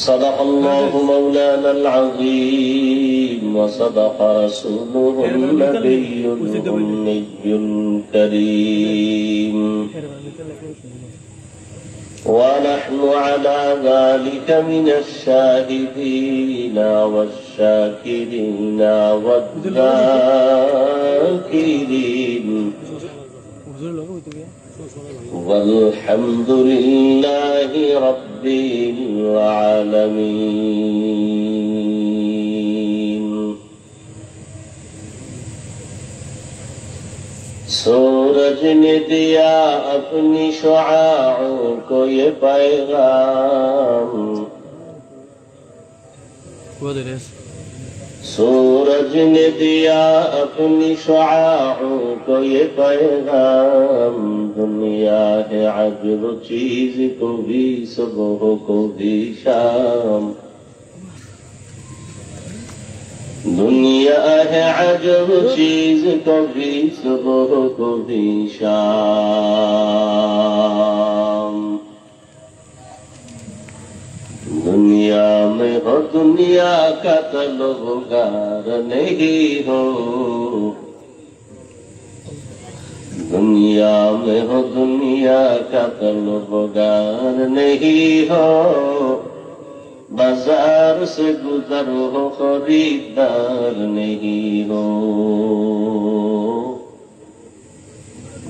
صدق الله مولانا العظيم وصدق رسوله النبي الأمي الكريم ونحن على ذلك من الشاهدين والشاكرين والذاكرين والحمد لله رب العالمين। सूरज ने दिया अपनी शुआओं को ये पैगाम, सूरज ने दिया अपनी शुआओं को ये पैगाम, दुनिया है अजब चीज को भी सुबह को भी शाम, दुनिया है अजब चीज को भी सुबह को भी शाम। दुनिया में हो दुनिया का तलबगार नहीं हो, दुनिया में हो दुनिया का तलबगार नहीं हो, बाजार से गुजर हो खरीदार नहीं हो,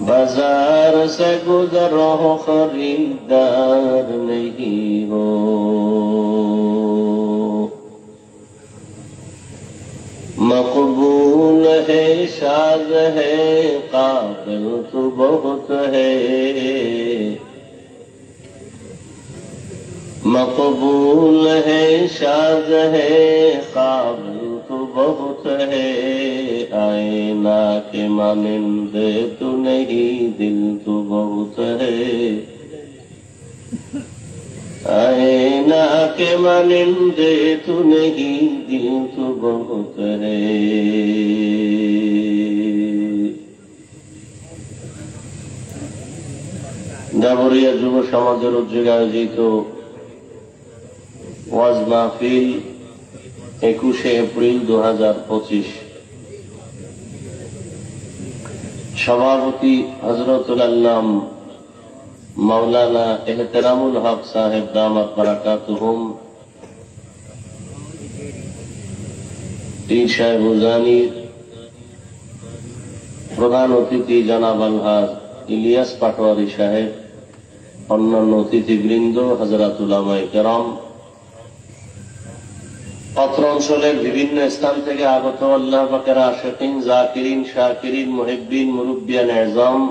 बाजार से गुजर हो खरीदार नहीं हो। मकबूल है शाद है काबिल तो बहुत है, मकबूल है शाद है काबिल तो बहुत है, आईना के मानिंदे तो नहीं दिल तो बहुत है, आईना के मानिंदे तो नहीं दिल तो बहुत है। ডাবরিয়া যুব সমাজের উদ্যোগে আয়োজিত ওয়াজ মাহফিল 21 এপ্রিল 2025, সভাপতি হযরতুল আল্লাম মাওলানা এহতেরামুল হক সাহেব দামাত বারাকাতুহুম, পীর সাহেব হুজানির প্রধান অতিথি জনাব আলহাজ ইলিয়াস পাটোয়ারি সাহেব, অন্যান্য অতিথিবৃন্দ, হযরত উলামায়ে কেরাম, অত্র অঞ্চলের বিভিন্ন স্থান থেকে আগত আল্লাহ পাকের আশিকিন, জাকিরিন, শাকিরিন, মুহিব্বিন, মুরব্বিয়ান এজাম,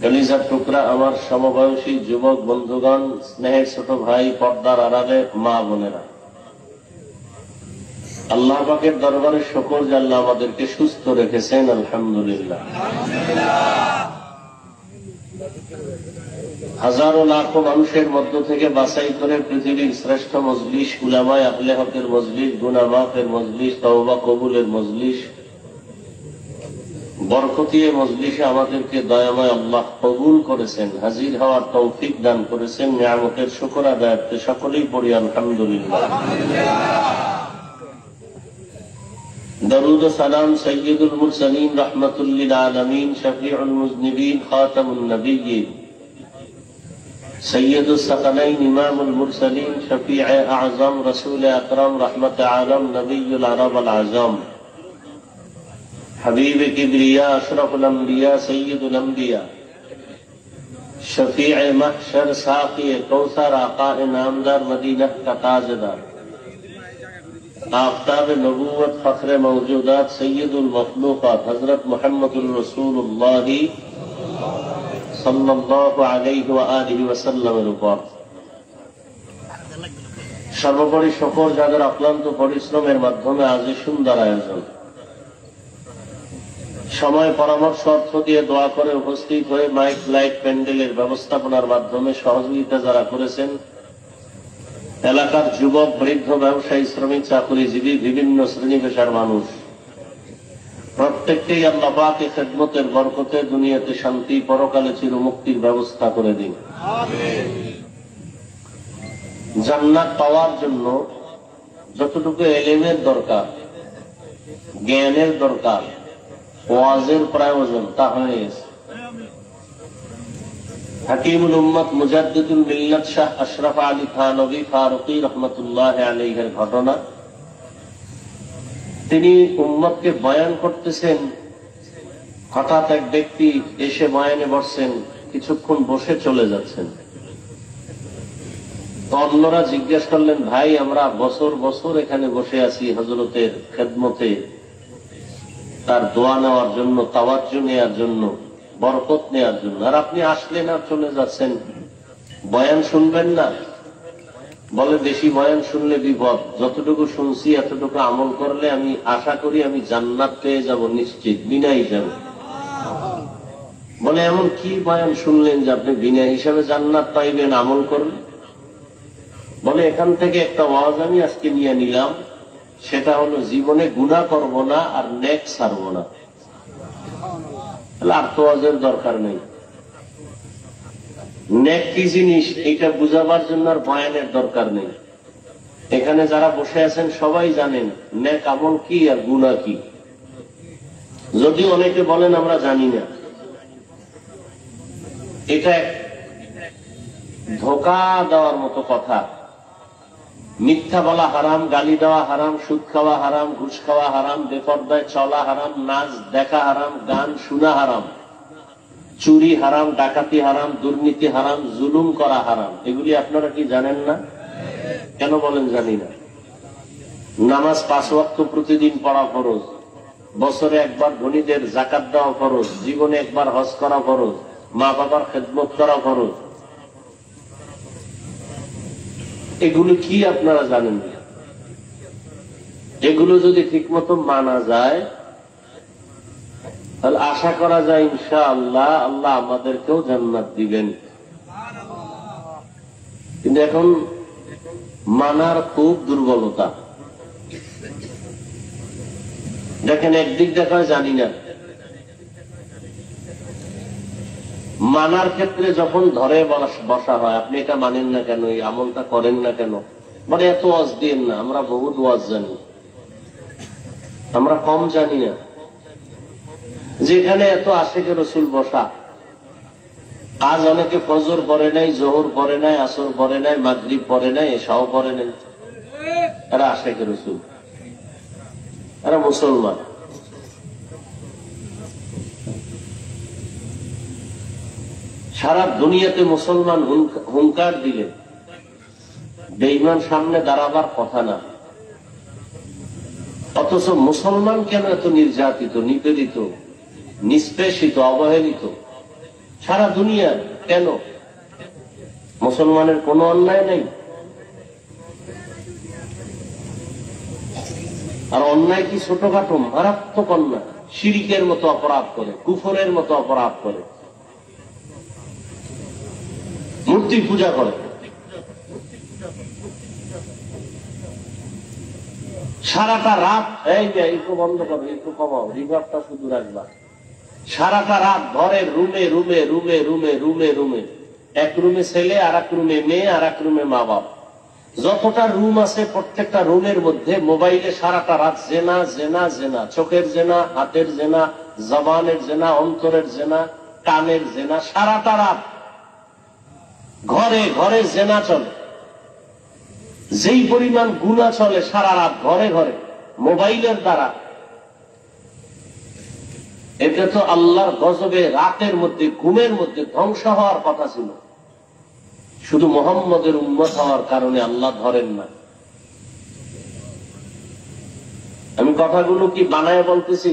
কলিজার টুকরা আমার সমবয়সী যুবক বন্ধুগণ, স্নেহের ছোট ভাই, পর্দার আড়ালে মা বোনেরা, আল্লাহ পাকের দরবারে শুকর যে আল্লাহ আমাদেরকে সুস্থ রেখেছেন, আলহামদুলিল্লাহ। হাজারো লাখো মানুষের মধ্য থেকে বাছাই করে পৃথিবীর শ্রেষ্ঠ মজলিস, উলামায়ে আহলে হকের মজলিস, গুনাহ মাফের মজলিস, তওবা কবুলের মজলিস, বরকতিয়ে মজলিসে আমাদেরকে দয়াময় আল্লাহ কবুল করেছেন, হাজির হওয়ার তৌফিক দান করেছেন। নিয়ামতের শুকর আদায়ার্থে সকলেই পড়ি আলহামদুলিল্লাহ। দরুদ ও সালাম সাইয়্যিদুল মুরসালিন রাহমাতুল লিল আলামিন, শফিউল মুযনিবিন, খাতামুন নবিয়্যিন, সৈয়দুস সাকালাইন, ইমামুল মুরসালিন, শফিয়ে আযম, রাসূল আকরাম, রহমতে আলম, নবিয়ুল আরব আল আযম, হাবিব কিবরিয়া, আশরাফুল আম্বিয়া, সৈয়দুল আম্বিয়া, শফিয়ে মাহশর, সাকিয়ে কৌসার, আকায়ে নামদার, মদিনা का ताजदार, आफताब नबूवत, फख्र मौजूदात, सैयदुल मखलूकात, हजरत मुहम्मदुर रसूलुल्लाह সাল্লাল্লাহু আলাইহি ওয়া আলিহি ওয়াসাল্লামের উপর সর্বোপরি সকল যাদের অক্লান্ত পরিশ্রমের মাধ্যমে আজ সুন্দর আয়োজন, সময় পরামর্শ অর্থ দিয়ে দোয়া করে উপস্থিত হয়ে মাইক লাইট প্যান্ডেলের ব্যবস্থাপনার মাধ্যমে সহযোগিতা যারা করেছেন, এলাকার যুবক, বৃদ্ধ, ব্যবসায়ী, শ্রমিক, চাকুরিজীবী, বিভিন্ন শ্রেণী পেশার মানুষ, প্রত্যেককেই আল্লাহ পাকের খেদমতের বরকতে দুনিয়াতে শান্তি, পরকালে চিরমুক্তির ব্যবস্থা করে দিন। জান্নাত পাওয়ার জন্য যতটুকু এলেমের দরকার, জ্ঞানের দরকার, ওয়াজের প্রয়োজন, তা হয়ে গেছে। হাকিমুল উম্মত মুজাদ্দিদুল মিল্লাত শাহ আশরাফ আলী থানভী ফারুকী রহমতুল্লাহ আলাইহির ঘটনা। তিনি উম্মতকে বয়ান করতেছেন, হঠাৎ এক ব্যক্তি এসে বয়ানে বসছেন, কিছুক্ষণ বসে চলে যাচ্ছেন। তো অন্যরা জিজ্ঞেস করলেন, ভাই আমরা বছর বছর এখানে বসে আছি হযরতের খেদমতে, তার দোয়া নেওয়ার জন্য, তাওয়াজ্জু নেওয়ার জন্য, বরকত নেওয়ার জন্য, আর আপনি আসলেন আর চলে যাচ্ছেন, বয়ান শুনবেন না? বলে, বেশি বয়ান শুনলে বিপদ, যতটুকু শুনছি এতটুকু আমল করলে আমি আশা করি আমি জান্নাত পেয়ে যাব নিশ্চিত, বিনা হিসাবে। বলে, এমন কি বয়ান শুনলেন যে আপনি বিনা হিসাবে জান্নাত পাইবেন আমল করলে? বলে, এখান থেকে একটা ওয়াজ আমি আজকে নিয়ে নিলাম, সেটা হলো জীবনে গুনাহ করব না আর নেক ছাড়ব না। আর তো ওয়াজের দরকার নেই। নেক কি জিনিস এটা বুঝাবার জন্য আর বয়ানের দরকার নেই। এখানে যারা বসে আছেন সবাই জানেন নেক আমল কি আর গুনাহ কি। যদি অনেকে বলেন আমরা জানি না, এটা ধোঁকা দেওয়ার মতো কথা। মিথ্যা বলা হারাম, গালি দেওয়া হারাম, সুদ খাওয়া হারাম, ঘুষ খাওয়া হারাম, বেপরদায় চলা হারাম, নাচ দেখা হারাম, গান শোনা হারাম, চুরি হারাম, ডাকাতি হারাম, দুর্নীতি হারাম, জুলুম করা হারাম। এগুলি আপনারা কি জানেন না? কেন বলেন জানি না? নামাজ 5 ওয়াক্ত প্রতিদিন পড়া ফরজ, বছরে একবার ধনীদের যাকাত দেওয়া ফরজ, জীবনে একবার হজ করা ফরজ, মা বাবার খেদমত করা ফরজ। এগুলো কি আপনারা জানেন না? এগুলো যদি ঠিক মতো মানা যায় তাহলে আশা করা যায় ইনশাআল্লাহ আল্লাহ আমাদেরকেও জান্নাত দিবেন। কিন্তু এখন মানার খুব দুর্বলতা। দেখেন, একদিক দেখা জানি না, মানার ক্ষেত্রে যখন ধরে বসা হয়, আপনি এটা মানেন না কেন, এই আমলটা করেন না কেন, মানে এত ওয়াজ দিন না, আমরা বহুত ওয়াজ জানি, আমরা কম জানি না। যেখানে এত আশিকে রসুল বসা, আজ অনেকে ফজর পড়ে নাই, জোহর পড়ে নাই, আসর পড়ে নাই, মাগরিব পড়ে নাই, এশাও পড়ে নাই, এরা আশিকে রসুল, এরা মুসলমান। সারা দুনিয়াতে মুসলমান হুঙ্কার দিলে বেঈমান সামনে দাঁড়াবার কথা না, অথচ মুসলমান কেন এত নির্যাতিত, নিপীড়িত, নিষ্পেষিত, অবহেলিত সারা দুনিয়া? কেন? মুসলমানের কোনো অন্যায় নেই? আর অন্যায় কি ছোটখাটো? মারাত্মক অন্যায়, শিরিকের মতো অপরাধ করে, কুফরের মতো অপরাধ করে, মূর্তি পূজা করে, সারাটা রাত, এই যে একটু বন্ধ করো, একটু কমাও, রিভারটা শুধু রাখবা, সারাটা রাত ঘরের রুমে রুমে রুমে রুমে রুমে রুমে, এক রুমে ছেলে, আর এক রুমে মেয়ে, আর এক রুমে মা বাপ, যতটা রুম আছে প্রত্যেকটা রুমের মধ্যে মোবাইলে সারাটা রাত জেনা জেনা জেনা, চোখের জেনা, হাতের জেনা, জবানের জেনা, অন্তরের জেনা, কানের জেনা, সারাটা রাত ঘরে ঘরে জেনা চলে। যেই পরিমাণ গুনাহ চলে সারা রাত ঘরে ঘরে মোবাইলের দ্বারা, এটা তো আল্লাহর গজবে রাতের মধ্যে, ঘুমের মধ্যে ধ্বংস হওয়ার কথা ছিল। শুধু মুহাম্মদের উম্মত হওয়ার কারণে আল্লাহ ধরেন না। আমি কথাগুলো কি বানায় বলতেছি?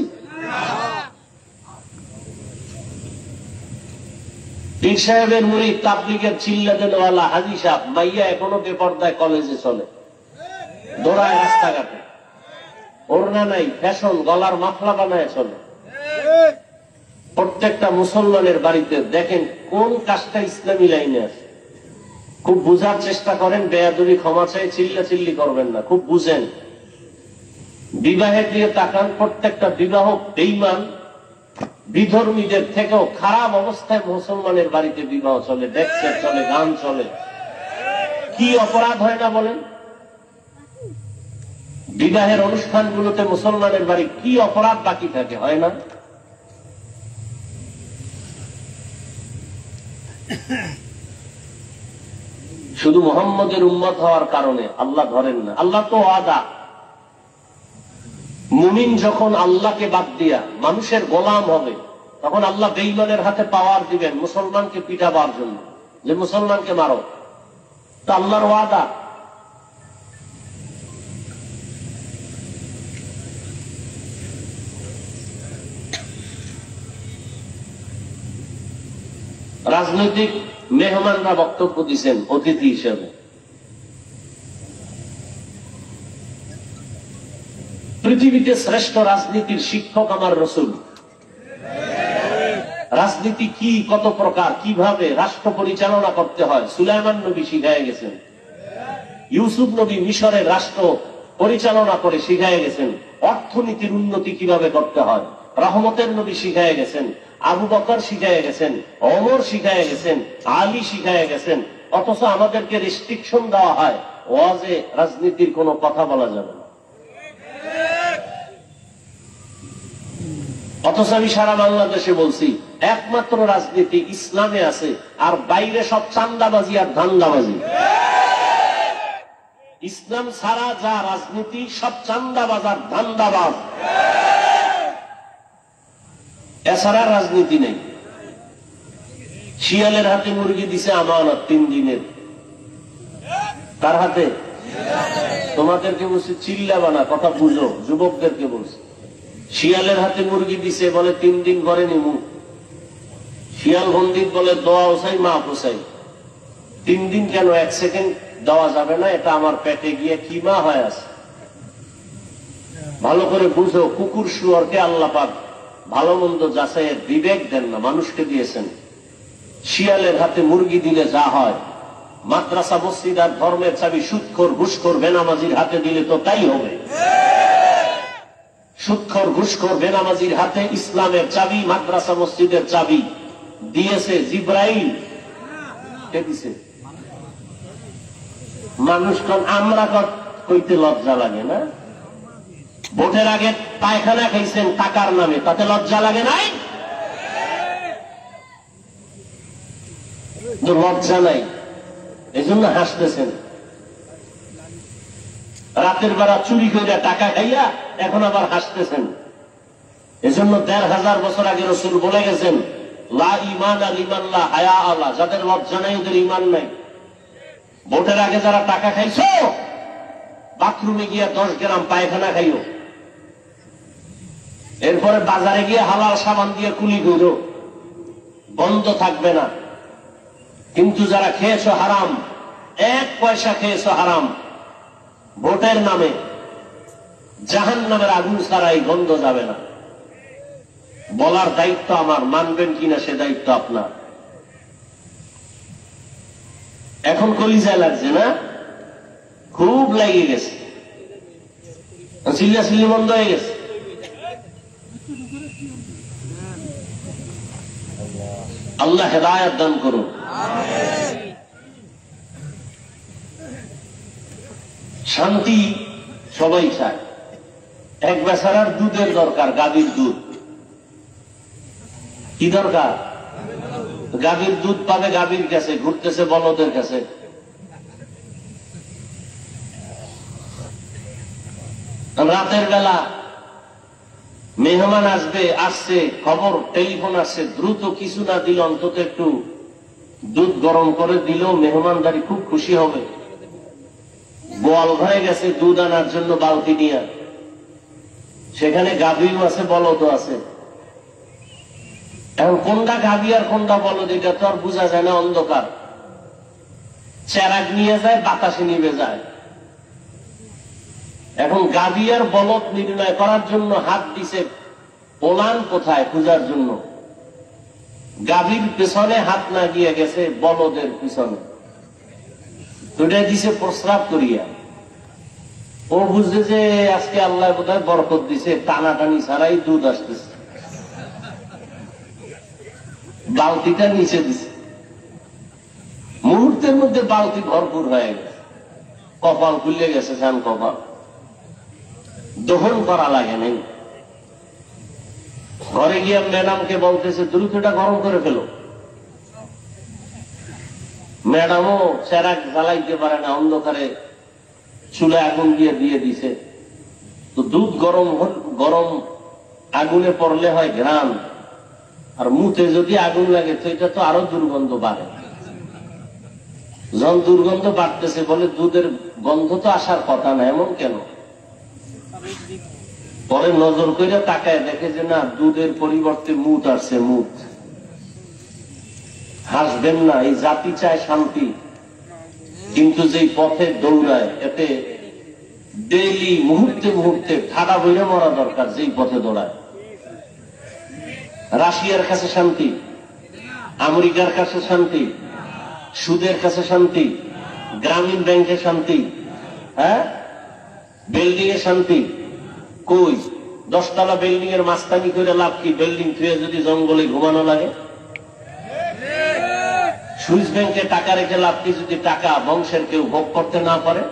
পীর সাহেবের মুরিদ, তাবলীগের চিল্লা দেওয়ালা হাজী সাহেব, মাইয়া এখনো বেপরদায় কলেজে চলে, দৌড়ায় রাস্তাঘাটে, ওড়না নাই, ফ্যাশন, গলার মাফলা বানায় চলে। প্রত্যেকটা মুসলমানের বাড়িতে দেখেন কোন কাজটা ইসলামী লাইনে আছে। খুব বুঝার চেষ্টা করেন, বেয়াদবি ক্ষমা চাই, চিল্লা চিল্লি করবেন না, খুব বুঝেন। বিবাহের দিকে তাকান, প্রত্যেকটা বিবাহ বেঈমান বিধর্মীদের থেকেও খারাপ অবস্থায় মুসলমানের বাড়িতে বিবাহ চলে, ডেক্সে চলে, গান চলে। কি অপরাধ হয় না বলেন? বিবাহের অনুষ্ঠানগুলোতে মুসলমানের বাড়ি কি অপরাধ বাকি থাকে, হয় না? শুধু মুহাম্মদের উম্মত হওয়ার কারণে আল্লাহ ধরেন না। আল্লাহ তো ওয়াদা, মুমিন যখন আল্লাহকে বাদ দিয়া মানুষের গোলাম হবে, তখন আল্লাহ বেঈমানের হাতে পাওয়ার দিবেন মুসলমানকে পিটাবার জন্য, যে মুসলমানকে মারো। তা আল্লাহর ওয়াদা। রাজনৈতিক মেহমানরা বক্তব্য দিচ্ছেন অতিথি হিসেবে। পৃথিবীতে শ্রেষ্ঠ রাজনীতির শিক্ষক আমার রাসূল। রাজনীতি কি, কত প্রকার, কিভাবে রাষ্ট্র পরিচালনা করতে হয় সুলাইমান নবী শিখায় গেছেন। ইউসুফ নবী মিশরের রাষ্ট্র পরিচালনা করে শিখায় গেছেন। অর্থনীতির উন্নতি কিভাবে করতে হয় রহমতের নবী শিখায় গেছেন। আবু বকর শিখায় গেছেন, ওমর শিখায় গেছেন, আলী শিখায় গেছেন। অথচ আমাদেরকে রেস্ট্রিকশন দেওয়া হয়, ওয়াজে রাজনীতির কোনো কথা বলা যাবে না। অথচ আমি সারা বাংলাদেশে বলছি, একমাত্র রাজনীতি ইসলামে আছে, আর বাইরে সব চান্দাবাজি আর ধান্দাবাজি। ইসলাম ছাড়া যা রাজনীতি সব চান্দাবাজ আর ধান্দাবাজ, এছাড়া রাজনীতি নেই। শিয়ালের হাতে মুরগি দিছে আমানত 3 দিনের। তার হাতে? তোমাদেরকে বলছি চিল্লাবা না, কথা বুঝো, যুবকদেরকে বলছি। শিয়ালের হাতে মুরগি দিছে, বলে 3 দিন পরে নিমু। শিয়াল পণ্ডিত বলে দোয়া চাই, মা পোসাই। 3 দিন কেন, 1 সেকেন্ড দেওয়া যাবে না? এটা আমার পেটে গিয়ে কিমা হয়ে আছে। ভালো করে বুঝো, কুকুর শুয়োরকে আল্লাহ পাক ভালো মন্দ যাচাইয়ের বিবেক দেন না, মানুষকে দিয়েছেন। শিয়ালের হাতে মুরগি দিলে যা হয়, মাদ্রাসা মসজিদ আর ধর্মের চাবি সুদখোর ঘুষখোর বেনামাজির হাতে দিলে তো তাই হবে। সুদখোর ঘুষখোর বেনামাজির হাতে ইসলামের চাবি, মাদ্রাসা মসজিদের চাবি দিয়েছে জিব্রাইল। কে দিছে? মানুষ। আমরা কইতে লজ্জা লাগে না? ভোটের আগে পায়খানা খাইছেন টাকার নামে, তাতে লজ্জা লাগে নাই? লজ্জা নাই, এই জন্য হাসতেছেন। রাতের বেলা চুরি করে টাকা খাইয়া এখন আবার হাসতেছেন। এজন্য 1500 বছর আগে রাসূল বলে গেছেন, লা ঈমান লিমান লা হায়া আল্লাহ, যাদের লজ্জা নাই ওদের ঈমান নাই। ভোটের আগে যারা টাকা খাইছো, বাথরুমে গিয়ে 10 গ্রাম পায়খানা খাইও, এরপরে বাজারে গিয়ে হালাল সাবান দিয়ে কুলি করো, বন্ধ থাকবে না। কিন্তু যারা খেয়েছো হারাম, 1 পয়সা খেয়েছো হারাম, ভোটের নামে জাহান্নামের আগুন ছাড়াই গন্ধ যাবে না। বলার দায়িত্ব আমার, মানবেন কিনা সে দায়িত্ব আপনার। এখন কলিজায় লাগছে না? খুব লেগে গেছে, চিল্লাচিল্লি বন্ধ হয়ে গেছে। আল্লাহ হেদায়েত দান করুন। শান্তি সবাই চায়। এক বেচারার দুধের দরকার, গাভীর দুধ। কি দরকার? গাভীর দুধ পাবে গাভীর কাছে, ঘুরতেছে বলদের কাছে। রাতের বেলা মেহমান আসবে, আসছে খবর, টেলিফোন আসছে, দ্রুত কিছু না দিল অন্তত একটু দুধ গরম করে দিল, মেহমানদারি খুব খুশি হবে। গোয়াল ঘরে গেছে দুধ আনার জন্য বালতি নিয়ে, সেখানে গাভীও আছে বলদও আছে। এখন কোনটা গাভী আর কোনটা বলদ এটা তো আর বোঝা যায় না, অন্ধকার। চেরাগ নিয়ে যায়, বাতাসে নিভে যায়। এখন গাভী আর বলদ নির্ণয় করার জন্য হাত দিছে ওলান কোথায় খোঁজার জন্য। গাভীর পেছনে হাত না গিয়ে গেছে বলদের পিছনে, দুটাই দিছে প্রস্রাব করিয়া। ও বুঝছে যে আজকে আল্লাহ বোধহয় বরকত দিছে, টানাটানি ছাড়াই দুধ আসতেছে, বালতিটা নিচে দিছে, মুহূর্তের মধ্যে বালতি ভরপুর হয়ে গেছে, কপাল খুলে গেছে, সান কপাল দহন করা লাগে নাই। ঘরে গিয়ে ম্যাডামকে বলতেছে দ্রুত এটা গরম করে ফেলো। ম্যাডামও চেরাক জ্বালাইতে পারে না, অন্ধকারে চুলে আগুন দিয়ে দিছে। তো দুধ গরম আগুনে পড়লে হয় ঘ্রাণ, আর মুখে যদি আগুন লাগে তো এটা তো আরো দুর্গন্ধ বাড়ে। যখন দুর্গন্ধ বাড়তেছে বলে দুধের গন্ধ তো আসার কথা না, এমন কেন? পরে নজর করে তাকায় দেখে যে না, দুধের পরিবর্তে মুত আসছে, মুত। হাসবেন না, এই জাতি চায় শান্তি, কিন্তু যেই পথে দৌড়ায় এতে ডেইলি মুহূর্তে মুহূর্তে ঠাডা বইরে মরা দরকার। যেই পথে দৌড়ায়, রাশিয়ার কাছে শান্তি, আমেরিকার কাছে শান্তি, সুদের কাছে শান্তি, গ্রামীণ ব্যাংকে শান্তি, হ্যাঁ, বিল্ডিং এ শান্তি কই? 10 তলা বিল্ডিং এর মাস্তানি করে লাভ কি? বিল্ডিং থুয়ে যদি জঙ্গলে ঘুমানো লাগে। সুইস ব্যাংকে টাকা রেখে লাভ কি যদি টাকা বংশের কেউ ভোগ করতে না পারে?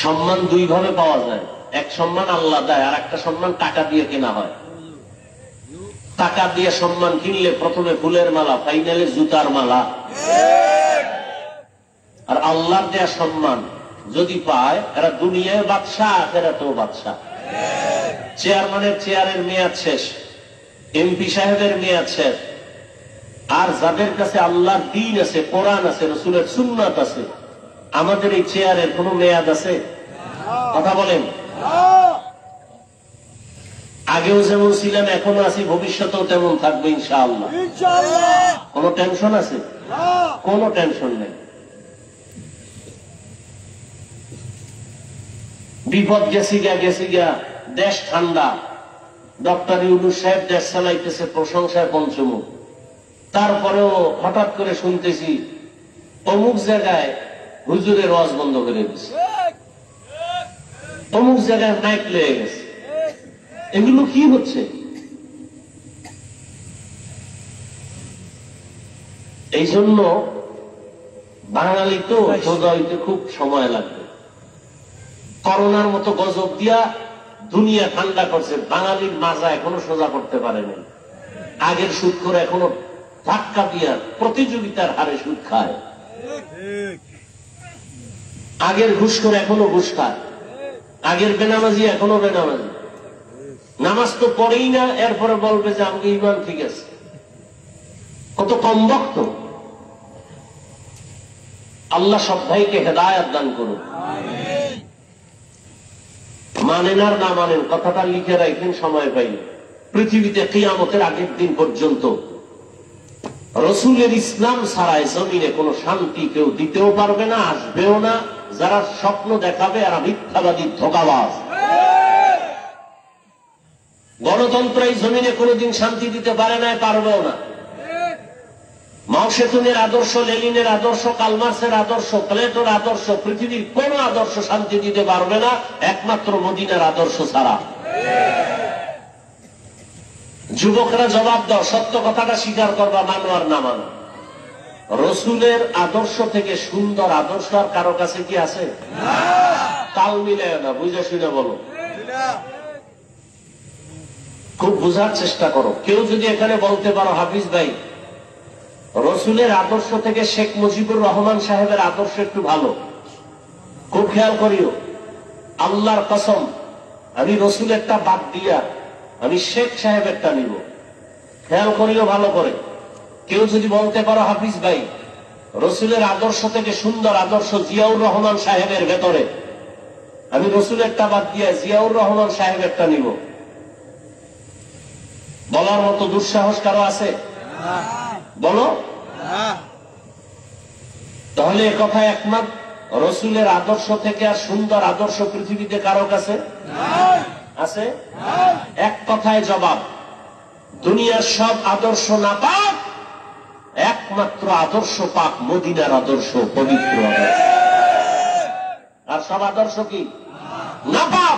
সম্মান দুই ভাবে পাওয়া যায়, এক সম্মান আল্লাহ দেয়, আর একটা সম্মান টাকা দিয়ে কেনা হয়। টাকা দিয়ে সম্মান কিনলে প্রথমে ফুলের মালা, ফাইনালে জুতার মালা। আর আল্লাহর দেয়া সম্মান যদি পায়, এরা দুনিয়ায় বাদশাহ, আখিরাতেও বাদশাহ। চেয়ারম্যানের চেয়ারের মেয়াদ শেষ, এমপি সাহেবের মেয়াদ শেষ, আর যাদের কাছে আল্লাহর দ্বীন আছে, কোরআন আছে, রাসূলের সুন্নাত আছে, আমাদের এই চেয়ারের কোন মেয়াদ আছে? কথা বলেন। আগেও যেমন ছিলাম এখনো আছি, ভবিষ্যতেও তেমন থাকবো ইনশাআল্লাহ। কোন টেনশন আছে? কোন টেনশন নেই। বিপদ গেছি গা, দেশ ঠান্ডা, ডক্টর ইউনূস সাহেব দেশ চালাইতেছে প্রশংসায় পঞ্চমুখ। তারপরেও হঠাৎ করে শুনতেছি অমুক জায়গায় হুজুরের ওয়াজ বন্ধ করে দিচ্ছে, অমুক জায়গায় মাইক লেগে গেছে। এগুলো কি হচ্ছে? এই জন্য বাঙালি তো সোজা হইতে খুব সময় লাগবে। করোনার মতো গজব দিয়া দুনিয়া ঠান্ডা করছে, বাঙালির মাজা এখনো সোজা করতে পারেনি। আগের সুদ করে এখনো ধাক্কা দিয়া প্রতিযোগিতার হারে সুদ খায়, আগের ঘুষ করে এখনো ঘুষ খায়, আগের বেনামাজি এখনো বেনামাজি। নামাজ তো পড়েই না, এরপরে বলবে যে আমাকে ইমান ঠিক আছে। কত কম বক্ত। আল্লাহ সব ভাইকে হেদায়েত দান করুন। মানেন আর না মানেন, কথাটা লিখে রাখেন, সময় পাইলে। পৃথিবীতে কিয়ামতের আগের দিন পর্যন্ত রসুলের ইসলাম ছাড়াই জমিনে কোনো শান্তি কেউ দিতেও পারবে না, আসবেও না। যারা স্বপ্ন দেখাবে এরা মিথ্যাবাদী, ধোঁকাবাজ। গণতন্ত্র এই জমিনে কোনোদিন শান্তি দিতে পারে না, পারবেও না। মাও সেতুনের আদর্শ, লেনিনের আদর্শ, কালমার্সের আদর্শ, প্লেটোর আদর্শ, পৃথিবীর কোন আদর্শ শান্তি দিতে পারবে না, একমাত্র মদিনার আদর্শ ছাড়া। যুবকরা জবাব দাও, সত্য কথাটা স্বীকার করবা, মানো আর না মানো। রসুলের আদর্শ থেকে সুন্দর আদর্শ আর কারো কাছে কি আছে? তাল মিলায় না, বুঝে শুনে বলো। খুব বুঝার চেষ্টা করো। কেউ যদি এখানে বলতে পারো হাফিজ ভাই, রসুলের আদর্শ থেকে শেখ মুজিবুর রহমান সাহেবের আদর্শ একটু ভালো, খুব খেয়াল করিও। আল্লাহর কসম, আমি রসুলেরটা বাদ দিয়া আমি শেখ সাহেবেরটা নিব। খেয়াল করিও ভালো করে। কেউ যদি বলতে পারো হাফিজ ভাই, রসুলের আদর্শ থেকে সুন্দর আদর্শ জিয়াউর রহমান সাহেবের ভেতরে, আমি রসুলেরটা বাদ দিয়া জিয়াউর রহমান সাহেবেরটা নিব, বলার মতো দুঃসাহস কারো আছে? বলো। তাহলে একথা একমত, রসুলের আদর্শ থেকে আর সুন্দর আদর্শ পৃথিবীতে কারো কাছে আছে? এক কথায় জবাব, দুনিয়ার সব আদর্শ না পাক, একমাত্র আদর্শ পাক মদিনার আদর্শ, পবিত্র আদর্শ। আর সব আদর্শ কি নাপাক।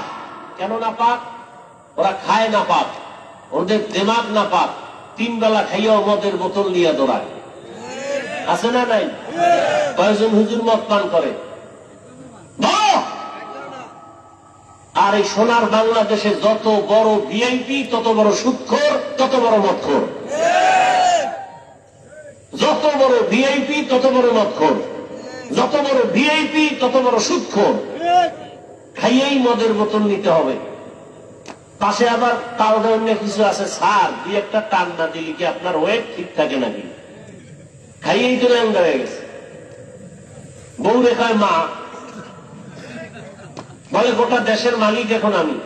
কেন নাপাক? ওরা খায় নাপাক, ওদের দিমাগ নাপাক, 3 বেলা খাইয়াও মদের বোতল নিয়ে দৌড়ায়। আছে না নাই? কয়েকজন হুজুর মদ পান করে। আর এই সোনার বাংলাদেশে যত বড় ভিআইপি তত বড় সুদখোর, তত বড় মদখোর। যত বড় ভিআইপি তত বড় মদখোর, যত বড় ভিআইপি তত বড় সুদখোর। খাইয়েই মদের বোতল নিতে হবে। পাশে আবার তাও অন্য কিছু আছে, স্যার দুই একটা টান না দিলে কি আপনার ওয়েট ঠিক থাকে নাকি? খাইয়েই তো ল্যাংড়া হয়ে গেছে। বউ রেখায় মা বলে গোটা দেশের মালিক এখন আমি।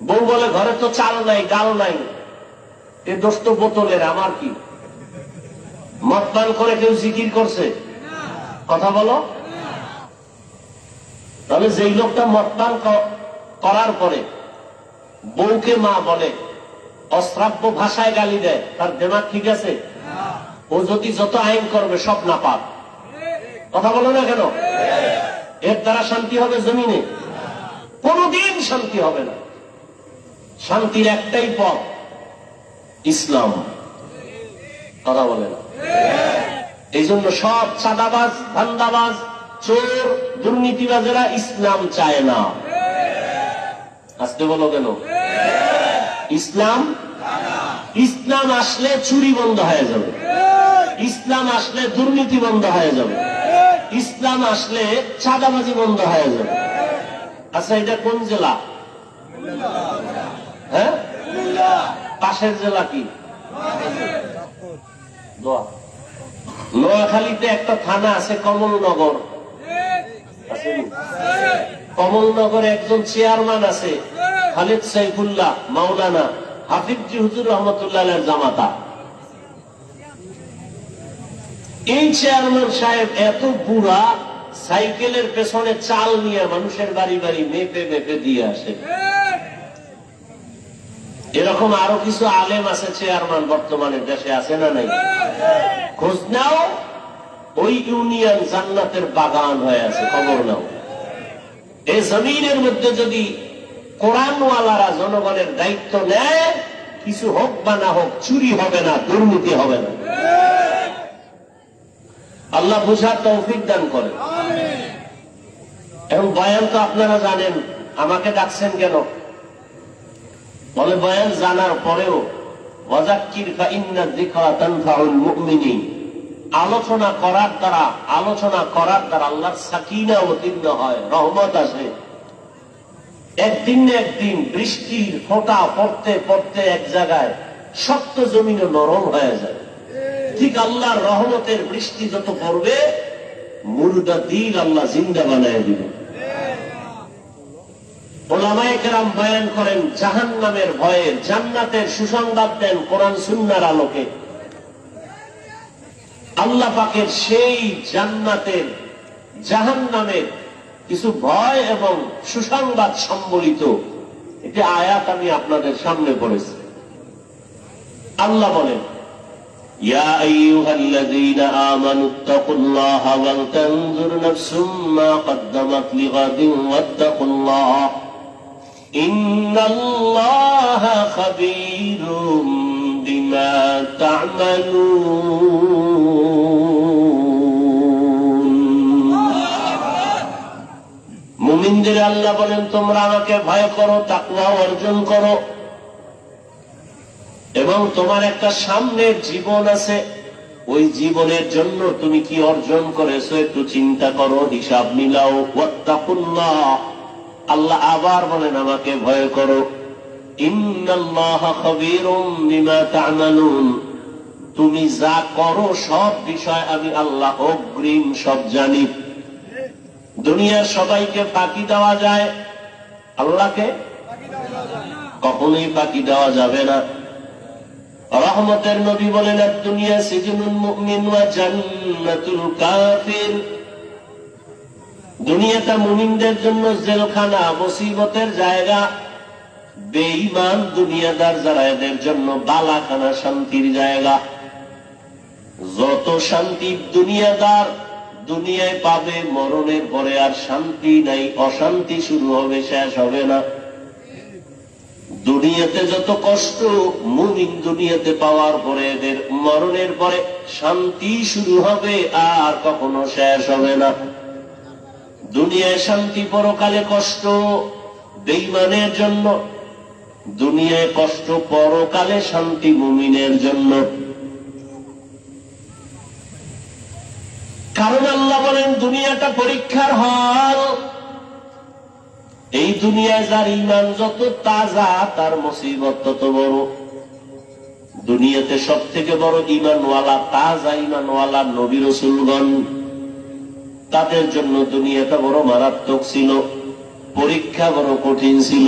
বউ বলে ঘরে তো চাল নাই, ডাল নাই, এ দোষ তো বোতলের, আমার কি? মদ পান করে কেউ জিকির করছে? কথা বলো। তাহলে যেই লোকটা মদ পান করার পরে বউকে মা বলে, অশ্রাব্য ভাষায় গালি দেয়, তার দিমাগ ঠিক আছে? ও যদি যত আইন করবে সব নাপাক। কথা বলো না কেন? এর দ্বারা শান্তি হবে জমিনে? কোনদিন শান্তি হবে না। শান্তির একটাই পথ, ইসলাম। কথা বলে না? এই জন্য সব চাঁদাবাজ, ধান্দাবাজ, চোর, দুর্নীতিবাজেরা ইসলাম চায় না। আসতে বলো কেন? ইসলাম, ইসলাম আসলে চুরি বন্ধ হয়ে যাবে, ইসলাম আসলে দুর্নীতি বন্ধ হয়ে যাবে, ইসলাম আসলে চাঁদাবাজি বন্ধ হয়ে যাবে। আচ্ছা, এটা কোন জেলা? হ্যাঁ, পাশের জেলা কি? নোয়াখালীতে একটা থানা আছে কমলনগর। কমলনগরে একজন চেয়ারম্যান আছে, খালিদ সাইফুল্লাহ মাওলানা হাফিজি হুজুর রহমতুল্লাহ জামাতা। এই চেয়ারম্যান সাহেব এত বুড়া, সাইকেলের পেছনে চাল নিয়ে মানুষের বাড়ি বাড়ি মেপে মেপে দিয়ে আসে। এরকম আরো কিছু আলেম আছে চেয়ারম্যান বর্তমানে দেশে, আছে না নাই? খোঁজ নাও, ওই ইউনিয়ন জান্নাতের বাগান হয়ে আছে, খবর নাও। এই জমিনের মধ্যে যদি কোরআনওয়ালারা জনগণের দায়িত্ব নেয়, কিছু হোক বা না হোক, চুরি হবে না, দুর্নীতি হবে না। আল্লাহ বুঝার তৌফিক দান করে। এবং বয়ান তো আপনারা জানেন, আমাকে ডাকছেন কেন? বলে বয়ান জানার পরেও ওয়াযাক্কির ফাইন্না যিকরা তানফাউল মুমিনিন, আলোচনা করার দ্বারা আল্লাহর সাকিনা অবতীর্ণ হয়, রহমত আসে। একদিন না একদিন বৃষ্টির ফোঁটা পড়তে পড়তে এক জায়গায় শক্ত জমিনে নরম হয়ে যায়। ঠিক আল্লাহর রহমতের বৃষ্টি যত পড়বে, মুর্দা দিল আল্লাহ জিন্দা বানায় দিবে। ওলামায়ে কেরাম বয়ান করেন জাহান্নামের ভয়ে, জান্নাতের সুসংবাদ দেন কোরআন সুন্নাহর আলোকে। আল্লাহ পাকের সেই জান্নাতের, জাহান্নামের কিছু ভয় এবং সুসংবাদ সম্বলিত একটি আয়াত আমি আপনাদের সামনে পড়েছি। আল্লাহ বলেন, ইয়া আইয়ুহাল্লাযীনা আমানুত্তাকুল্লাহা ওয়াল তানজুর নাফসুম মা কদ্দামাত লিগাদিন ওয়াত্তাকুল্লাহ ইন্নাল্লাহা খাবীরুম বিমা তা'মালুন। মুমিনদের আল্লাহ বলেন, তোমরা আমাকে ভয় করো, তাকওয়া অর্জন করো, এবং তোমার একটা সামনের জীবন আছে, ওই জীবনের জন্য তুমি কি অর্জন করেছো একটু চিন্তা করো, হিসাব মিলাও। ওয়াত্তাকুল্লাহ, আল্লাহ আবার বলেন আমাকে ভয় করো। ইন্নাল্লাহা খাবীরুম বিমা তা'মালুন, তুমি যা করো সব বিষয় আমি আল্লাহ অগ্রিম সব জানি। দুনিয়ার সবাইকে ফাঁকি দেওয়া যায়, আল্লাহকে কখনোই ফাঁকি দেওয়া যাবে না। রহমতের নবী বলেন, দুনিয়া সিজনুল মুমিন ওয়া জান্নাতুল কাফির, দুনিয়াটা মুমিনদের জন্য জেলখানা, মুসিবতের জায়গা। বেঈমান দুনিয়াদার যারা, এদের জন্য বালাখানা, শান্তির জায়গা। যত শান্তি দুনিয়াদার দুনিয়ায় পাবে, মরণের পরে আর শান্তি নাই, অশান্তি শুরু হবে, শেষ হবে না। দুনিয়াতে যত কষ্ট মুমিন দুনিয়াতে পাওয়ার পরে এদের মরণের পরে শান্তি শুরু হবে, আর কখনো শেষ হবে না। দুনিয়ায় শান্তি, পরকালে কষ্ট বেঈমানের জন্য, দুনিয়ায় কষ্ট, পরকালে শান্তি মুমিনের জন্য। কারণ আল্লাহ বলেন দুনিয়াটা পরীক্ষার হল। এই দুনিয়ায় যার ঈমান যত তাজা, তার মুসিবত তত বড়। দুনিয়াতে সব থেকে বড় ঈমানওয়ালা, তাজা ঈমানওয়ালা নবী রাসূলগণ, তাদের জন্য দুনিয়াটা বড় মারাত্মক ছিল, পরীক্ষা বড় কঠিন ছিল।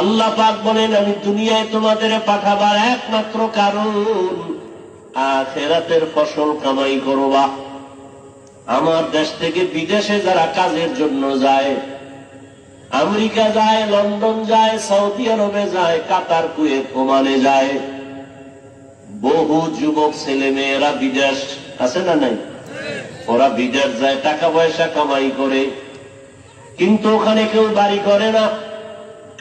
আল্লাহ পাক বলেন আমি দুনিয়ায় তোমাদের পাঠাবার একমাত্র কারণ আখিরাতের ফসল কামাই করবা। আমার দেশ থেকে বিদেশে যারা কাজের জন্য যায়, আমেরিকা যায়, লন্ডন যায়, সৌদি আরবে যায়, কাতার, কুয়েত, ওমানে যায়, বহু যুবক ছেলে মেয়েরা বিদেশ আছে না নাই? ওরা বিদেশ যায়, টাকা পয়সা কামাই করে, কিন্তু ওখানে কেউ বাড়ি করে না,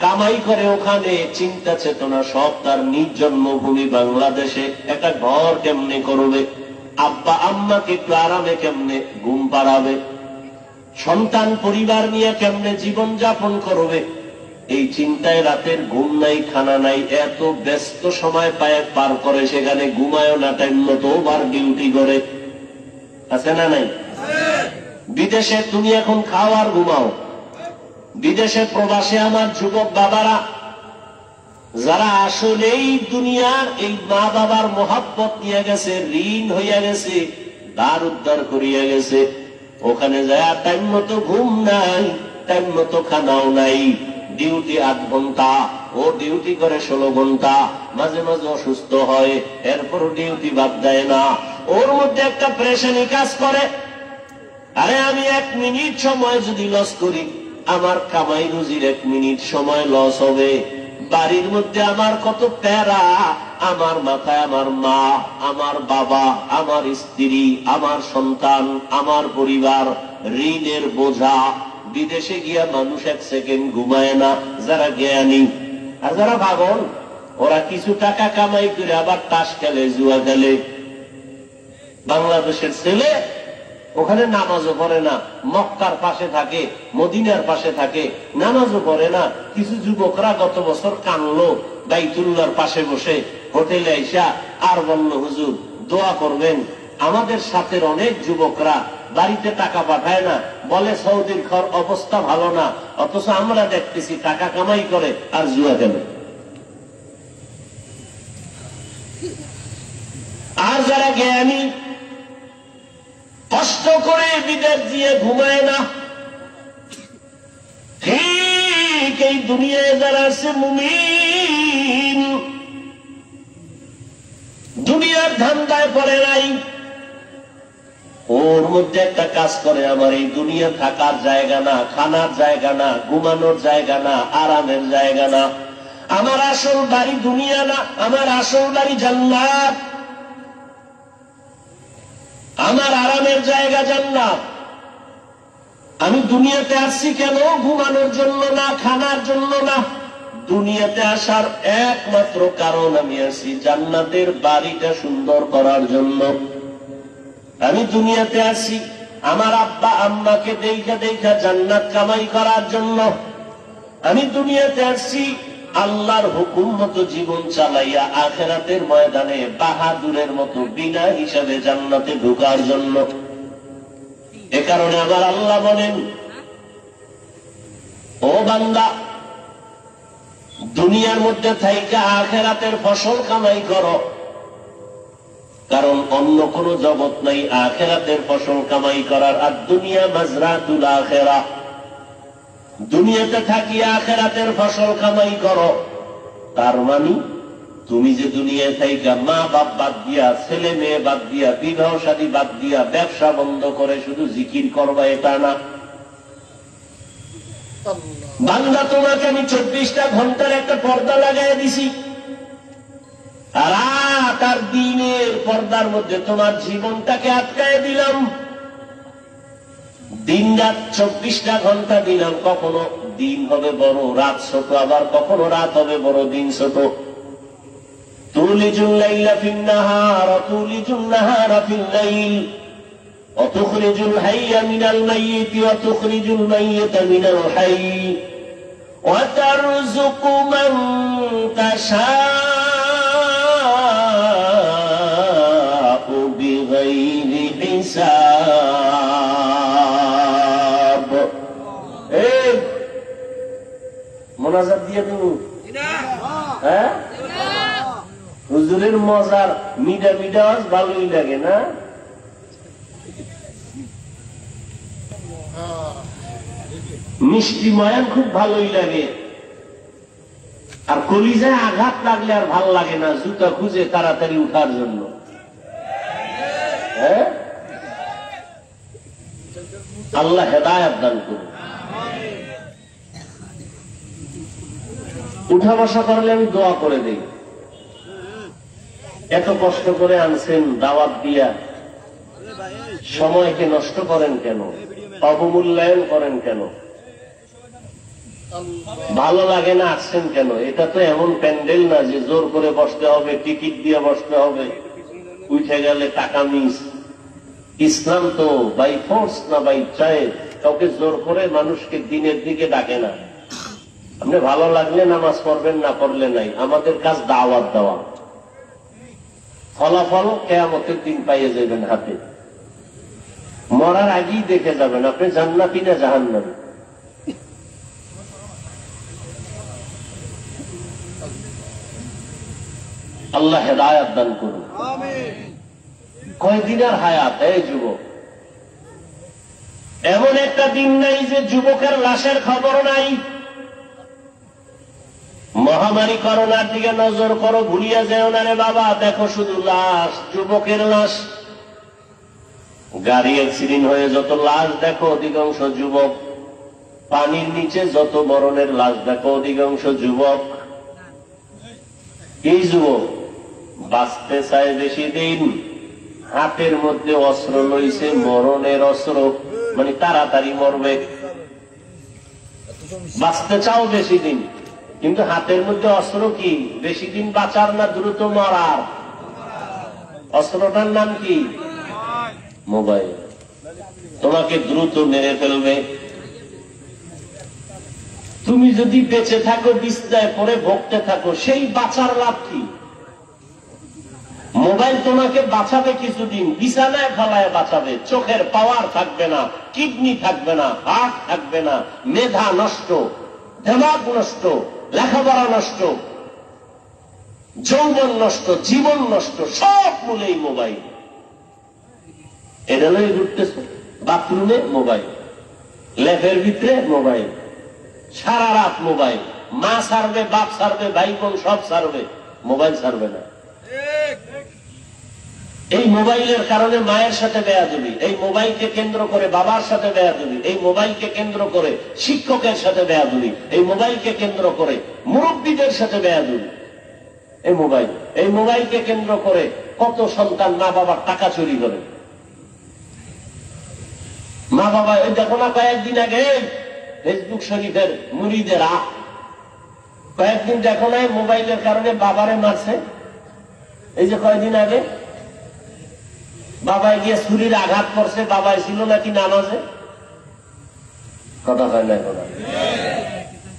কামাই করে ওখানে, চিন্তা চেতনা সব তার নিজ জন্মভূমি বাংলাদেশে একটা ঘর কেমনে করবে, আব্বা আম্মাকে একটু আরামে কেমনে ঘুম পাড়াবে, সন্তান পরিবার নিয়ে কেমনে জীবন যাপন করবে, এই চিন্তায় রাতের ঘুম নাই, খানা নাই, এত ব্যস্ত সময় পায় পার করে, সেখানে ঘুমায়ও না, টাইম মতো ওভার ডিউটি করে, আছে না নাই? বিদেশে তুমি এখন খাও আর ঘুমাও। বিদেশে প্রবাসে আমার যুবক বাবারা যারা আসলেই দুনিয়ার এই মা বাবার মোহাব্বত নিয়ে গেছে, ঋণ হইয়া গেছে, দ্বার উদ্ধার করিয়া গেছে, ওখানে যায় টাইম মতো ঘুম নাই, টাইম মতো খানাও নাই, ডিউটি 8 ঘন্টা, ও ডিউটি করে 16 ঘন্টা, মাঝে মাঝে অসুস্থ হয়, এরপরও ডিউটি বাদ দেয় না। ওর মধ্যে একটা প্রেশানি কাজ করে, আরে আমি 1 মিনিট সময় যদি লস করি, আমার কামাই রুজির 1 মিনিট সময় লস হবে। বাড়ির মধ্যে আমার কত প্যারা, আমার মাথায় আমার মা, আমার বাবা, আমার স্ত্রী, আমার সন্তান, আমার পরিবার, ঋণের বোঝা। বিদেশে গিয়া মানুষ 1 সেকেন্ড ঘুমায় না, যারা জ্ঞানী। আর যারা ভাগন, ওরা কিছু টাকা কামাই করে আবার তাস খেলে, জুয়া খেলে। বাংলাদেশের ছেলে ওখানে নামাজও পড়ে না, মক্কার পাশে থাকে, মদিনার পাশে থাকে, নামাজও পড়ে না। কিছু যুবকরা গত বছর কানলো বাইতুল্লাহর পাশে বসে হোটেলে আইসা, আর বলল হুজুর দোয়া করবেন। আমাদের সাথে অনেক যুবকরা বাড়িতে টাকা পাঠায় না, বলে সৌদির অবস্থা ভালো না, অথচ আমরা দেখতেছি টাকা কামাই করে আর জুয়া খেলে। আর যারা জ্ঞানী কষ্ট করে বিদেশ দিয়ে ঘুমায় না, ঠিক এই দুনিয়ায় যারা আছে মুমিন, দুনিয়ার ধান্দায় পড়ে নাই, ওর মধ্যে একটা কাজ করে, আমার এই দুনিয়া থাকার জায়গা না, খানার জায়গা না, ঘুমানোর জায়গা না, আরামের জায়গা না, আমার আসল বাড়ি দুনিয়া না, আমার আসল বাড়ি জান্নাত, আমার আরামের জায়গা জান্নাত। আমি দুনিয়াতে আসছি কেন? ঘুমানোর জন্য না, খানার জন্য না। দুনিয়াতে আসার একমাত্র কারণ আমি আসছি জান্নাতের বাড়িটা সুন্দর করার জন্য। আমি দুনিয়াতে আসি আমার আব্বা আম্মাকে দেখা দেখা জান্নাত কামাই করার জন্য। আমি দুনিয়াতে আসছি আল্লাহর হুকুম মতো জীবন চালাইয়া আখিরাতের ময়দানে বাহাদুরের মতো বিনা হিসাবে জান্নাতে ঢোকার জন্য। এ কারণে আমার আল্লাহ বলেন, ও বান্দা, দুনিয়ার মধ্যে থাইকা আখিরাতের ফসল কামাই করো, কারণ অন্য কোন জগৎ নাই আখিরাতের ফসল কামাই করার। আর দুনিয়া মাজরাতুল আখিরাহ, দুনিয়াতে থাকি আখিরাতের ফসল কামাই করো। তার মানে তুমি যে দুনিয়ায় থাইকা মা বাপ বাদ দিয়া, ছেলে মেয়ে বাদ দিয়া, বিবাহ শাদী বাদ দিয়া, ব্যবসা বন্ধ করে শুধু জিকির করবা, এটা না। বান্দা, তোমাকে আমি 24টা ঘন্টার একটা পর্দা লাগাই দিছি, রাত আর দিনের পর্দার মধ্যে তোমার জীবনটাকে আটকায় দিলাম। দিন রাত 24টা ঘন্টা দিলাম, কখনো দিন হবে বড় রাত ছোট, আবার কখনো রাত হবে বড় দিন ছোট। তুলিজুল লাইলা ফিন নাহার ওয়া তুলিজুন নাহারা ফিল লাইল ওয়া তুখরিজুল হাইয়া মিনাল মাইয়িতি ওয়া তুখরিজুল মাইয়িতা মিনাল হাইয়্যি ওয়া তারযুকু মান তাশাউ বিগাইরি হিসাব। এই মোনাজাত দিয়ে তুমি হ্যাঁ হুজুরের মজার মিডা মিডা ভালোই লাগে না? মিষ্টি ময়ান খুব ভালোই লাগে, আর কলিজায় আঘাত লাগলে আর ভাল লাগে না, জুতা খুঁজে তাড়াতাড়ি উঠার জন্য। হ্যাঁ, আল্লাহ হেদায়েত দান করুন। উঠা বসা করলে আমি দোয়া করে দেই, এত কষ্ট করে আনছেন দাওয়াত দিয়া, সময়কে নষ্ট করেন কেন? অবমূল্যায়ন করেন কেন? ভালো লাগে না আসছেন কেন? এটা তো এমন প্যান্ডেল না যে জোর করে বসতে হবে, টিকিট দিয়ে বসতে হবে, উঠে গেলে টাকা মিস। ইসলাম তো বাই ফোর্স না বাই চয়েস, কাউকে জোর করে মানুষকে দিনের দিকে ডাকে না। আপনি ভালো লাগলে নামাজ পড়বেন, না পড়লে নাই। আমাদের কাজ দাওয়াত দেওয়া, ফলাফল কিয়ামতের দিন পাইয়ে যাবেন হাতে। মরার আগেই দেখে যাবেন আপনি জান্নাতি না জাহান্নামী। আল্লাহ হেদায়েত দান করুন। কয়দিনের হায়াত এই যুবক? এমন একটা দিন নাই যে যুবকের লাশের খবর নাই। মহামারী করোনার দিকে নজর করো, ভুলিয়া যেও না রে বাবা। দেখো শুধু লাশ, যুবকের লাশ। গাড়ি অ্যাক্সিডেন্ট হয়ে যত লাশ দেখো, অধিকাংশ যুবক। পানির নিচে যত মরণের লাশ দেখো, অধিকাংশ যুবক। এই যুবক বাঁচতে চায় বেশি দিন, হাতের মধ্যে অস্ত্র লইছে, মরণের অস্ত্র, মানে তাড়াতাড়ি মরবে। বাঁচতে চাও বেশি দিন, কিন্তু হাতের মধ্যে অস্ত্র কি? বেশি দিন বাঁচার না দ্রুত মরার? অস্ত্রটার নাম কি? মোবাইল। তোমাকে দ্রুত মেরে ফেলবে। তুমি যদি বেঁচে থাকো, বিছনায় পড়ে ভোগতে থাকো, সেই বাঁচার লাভ কি? মোবাইল তোমাকে বাঁচাবে কিছুদিন, বিছানায় ফেলায় বাঁচাবে। চোখের পাওয়ার থাকবে না, কিডনি থাকবে না, হার্ট থাকবে না, মেধা নষ্ট, দিমাগ নষ্ট, লেখাপড়া নষ্ট, যৌবন নষ্ট, জীবন নষ্ট, সব মূলেই মোবাইল। এটা লই ঘুরতেছ, বাথরুমে মোবাইল, ল্যাপের ভিতরে মোবাইল, সারা রাত মোবাইল। মা ছাড়বে, বাপ ছাড়বে, ভাই বোন সব ছাড়বে, মোবাইল ছাড়বে না। এই মোবাইলের কারণে মায়ের সাথে বেয়াদবি, এই মোবাইলকে কেন্দ্র করে বাবার সাথে বেয়াদবি, এই মোবাইলকে কেন্দ্র করে শিক্ষকের সাথে বেয়াদবি, এই মোবাইলকে কেন্দ্র করে মুরব্বীদের সাথে বেয়াদবি। এই মোবাইলকে কেন্দ্র করে কত সন্তান মা বাবার টাকা চুরি করে। মা বাবা, এই দেখো না, কয়েকদিন আগে ফেসবুক শরীফের মুরিদেরা কয়েকদিন দেখো না মোবাইলের কারণে বাবারে মারছে। এই যে কয়েকদিন আগে বাবায় গিয়ে ছুরির আঘাত করছে, বাবায় ছিল নাকি নামাজে? কথা হয় না কথা।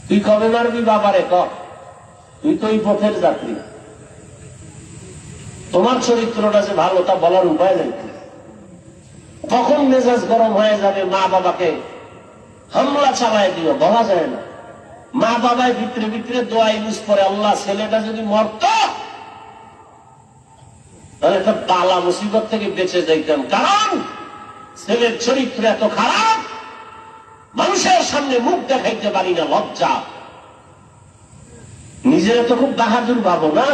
তুই কবে মারবি বাবারে? তুই তো এই পথের যাত্রী, তোমার চরিত্রটা যে ভালো তা বলার উপায় নেই। কখন মেজাজ গরম হয়ে যাবে, মা বাবাকে হামলা চালায় দিও, বলা যায় না। মা বাবায় ভিতরে ভিতরে দোয়া ইউজ করে, আল্লাহ ছেলেটা যদি মরত তাহলে একটা বালা মুসিবত থেকে বেঁচে যাইতাম। কারণ ছেলের চরিত্র এত খারাপ, মানুষের সামনে মুখ দেখাইতে পারি না, লজ্জা। নিজেরা তো খুব বাহাদুর ভাবো না,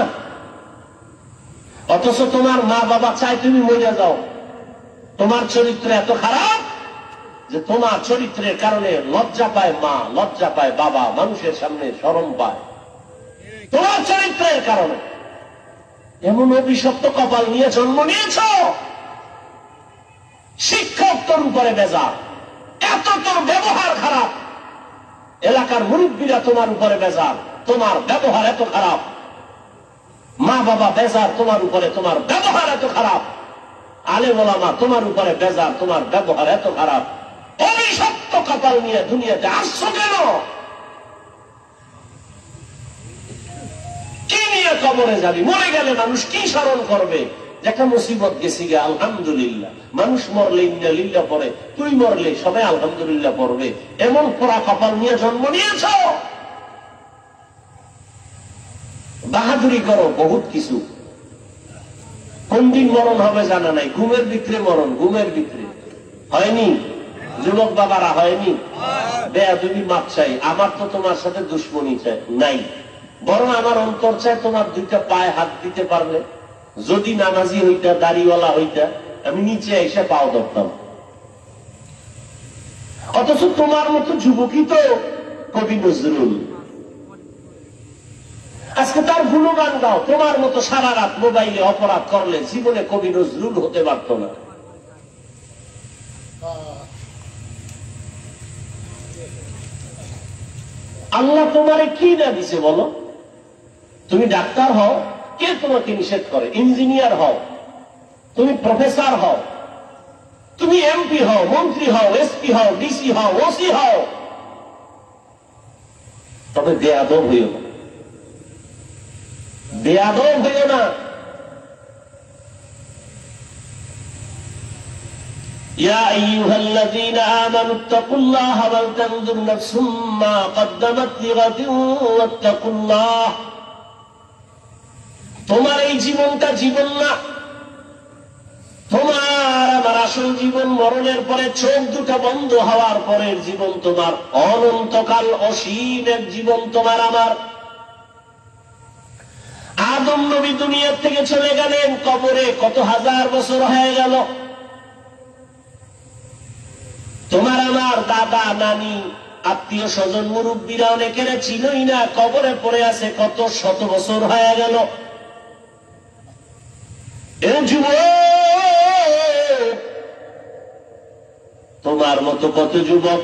অথচ তোমার মা বাবা চায় তুমি মরে যাও। তোমার চরিত্র এত খারাপ যে তোমার চরিত্রের কারণে লজ্জা পায় মা, লজ্জা পায় বাবা, মানুষের সামনে শরম পায় তোমার চরিত্রের কারণে। এমন অভিশপ্ত কপাল নিয়ে জন্ম নিয়েছ, শিক্ষক তোর উপরে বেজার, এত তোর ব্যবহার খারাপ, এলাকার মুরব্বীরা তোমার উপরে বেজার, তোমার ব্যবহার এত খারাপ, মা বাবা বেজার তোমার উপরে, তোমার ব্যবহার এত খারাপ, আলেম ওলামা তোমার উপরে বেজার, তোমার ব্যবহার এত খারাপ, অভিশপ্ত কপাল নিয়ে দুনিয়াতে আসছো কেন? কি নিয়ে কবরে যাবি? মরে গেলে মানুষ কি স্মরণ করবে? একটা মুসিবত গেছি গে, আলহামদুলিল্লাহ। মানুষ মরলে ইন্না লিল্লাহ পড়ে, তুই মরলে সবাই আলহামদুলিল্লাহ পড়বে। এমন পোড়া কপাল নিয়ে জন্ম নিয়েছ, বাহাদুরি করো বহুত কিছু। কোন দিন মরণ হবে জানা নাই, ঘুমের ভিতরে মরণ, ঘুমের ভিতরে হয়নি? যুবক বাবারা হয়নি? বেয়াদবি মাপ চাই। আমার তো তোমার সাথে দুশ্মনী চাই নাই, বরং আমার অন্তর চায় তোমার দুইটা পায়ে হাত দিতে পারলে, যদি নামাজি হইতা, দাড়িওয়ালা হইতা, আমি নিচে এসে পাও ধরতাম। অথচ তোমার মতো যুবকই তো কবি নজরুল, আজকে তার গুণগান গাও। তোমার মতো সারা রাত মোবাইলে অপরাধ করলে জীবনে কবি নজরুল হতে পারত না। আল্লাহ তোমারে কি না দিছে বলো? তুমি ডাক্তার হও, কে তোমাকে নিষেধ করে? ইঞ্জিনিয়ার হও, তুমি প্রফেসর হও, তুমি এমপি হও, মন্ত্রী হও, এসপি হও, ডিসি হও, ওসি হও, তবে বেয়াদব হইও না, বেয়াদব হইও না। ইয়া আইয়ুহাল্লাযীনা আমানুত্তাকুল্লাহা ওয়াল তানজুর নাফসুম মা কদ্দামাত লিগাদিন ওয়াত্তাকুল্লাহ। তোমার এই জীবনটা জীবন না, তোমার আমার আসল জীবন মরণের পরে, চোখ দুটা বন্ধ হওয়ার পরের জীবন তোমার, অনন্তকাল অসীম এক জীবন তোমার আমার। আদম নবী দুনিয়ার থেকে চলে গেলেন, কবরে কত হাজার বছর হয়ে গেল। তোমার আমার দাদা নানি আত্মীয় স্বজন মুরব্বীরা অনেকের ছিলই না, কবরে পড়ে আছে কত শত বছর হয়ে গেল। যুবক, তোমার মতো কত যুবক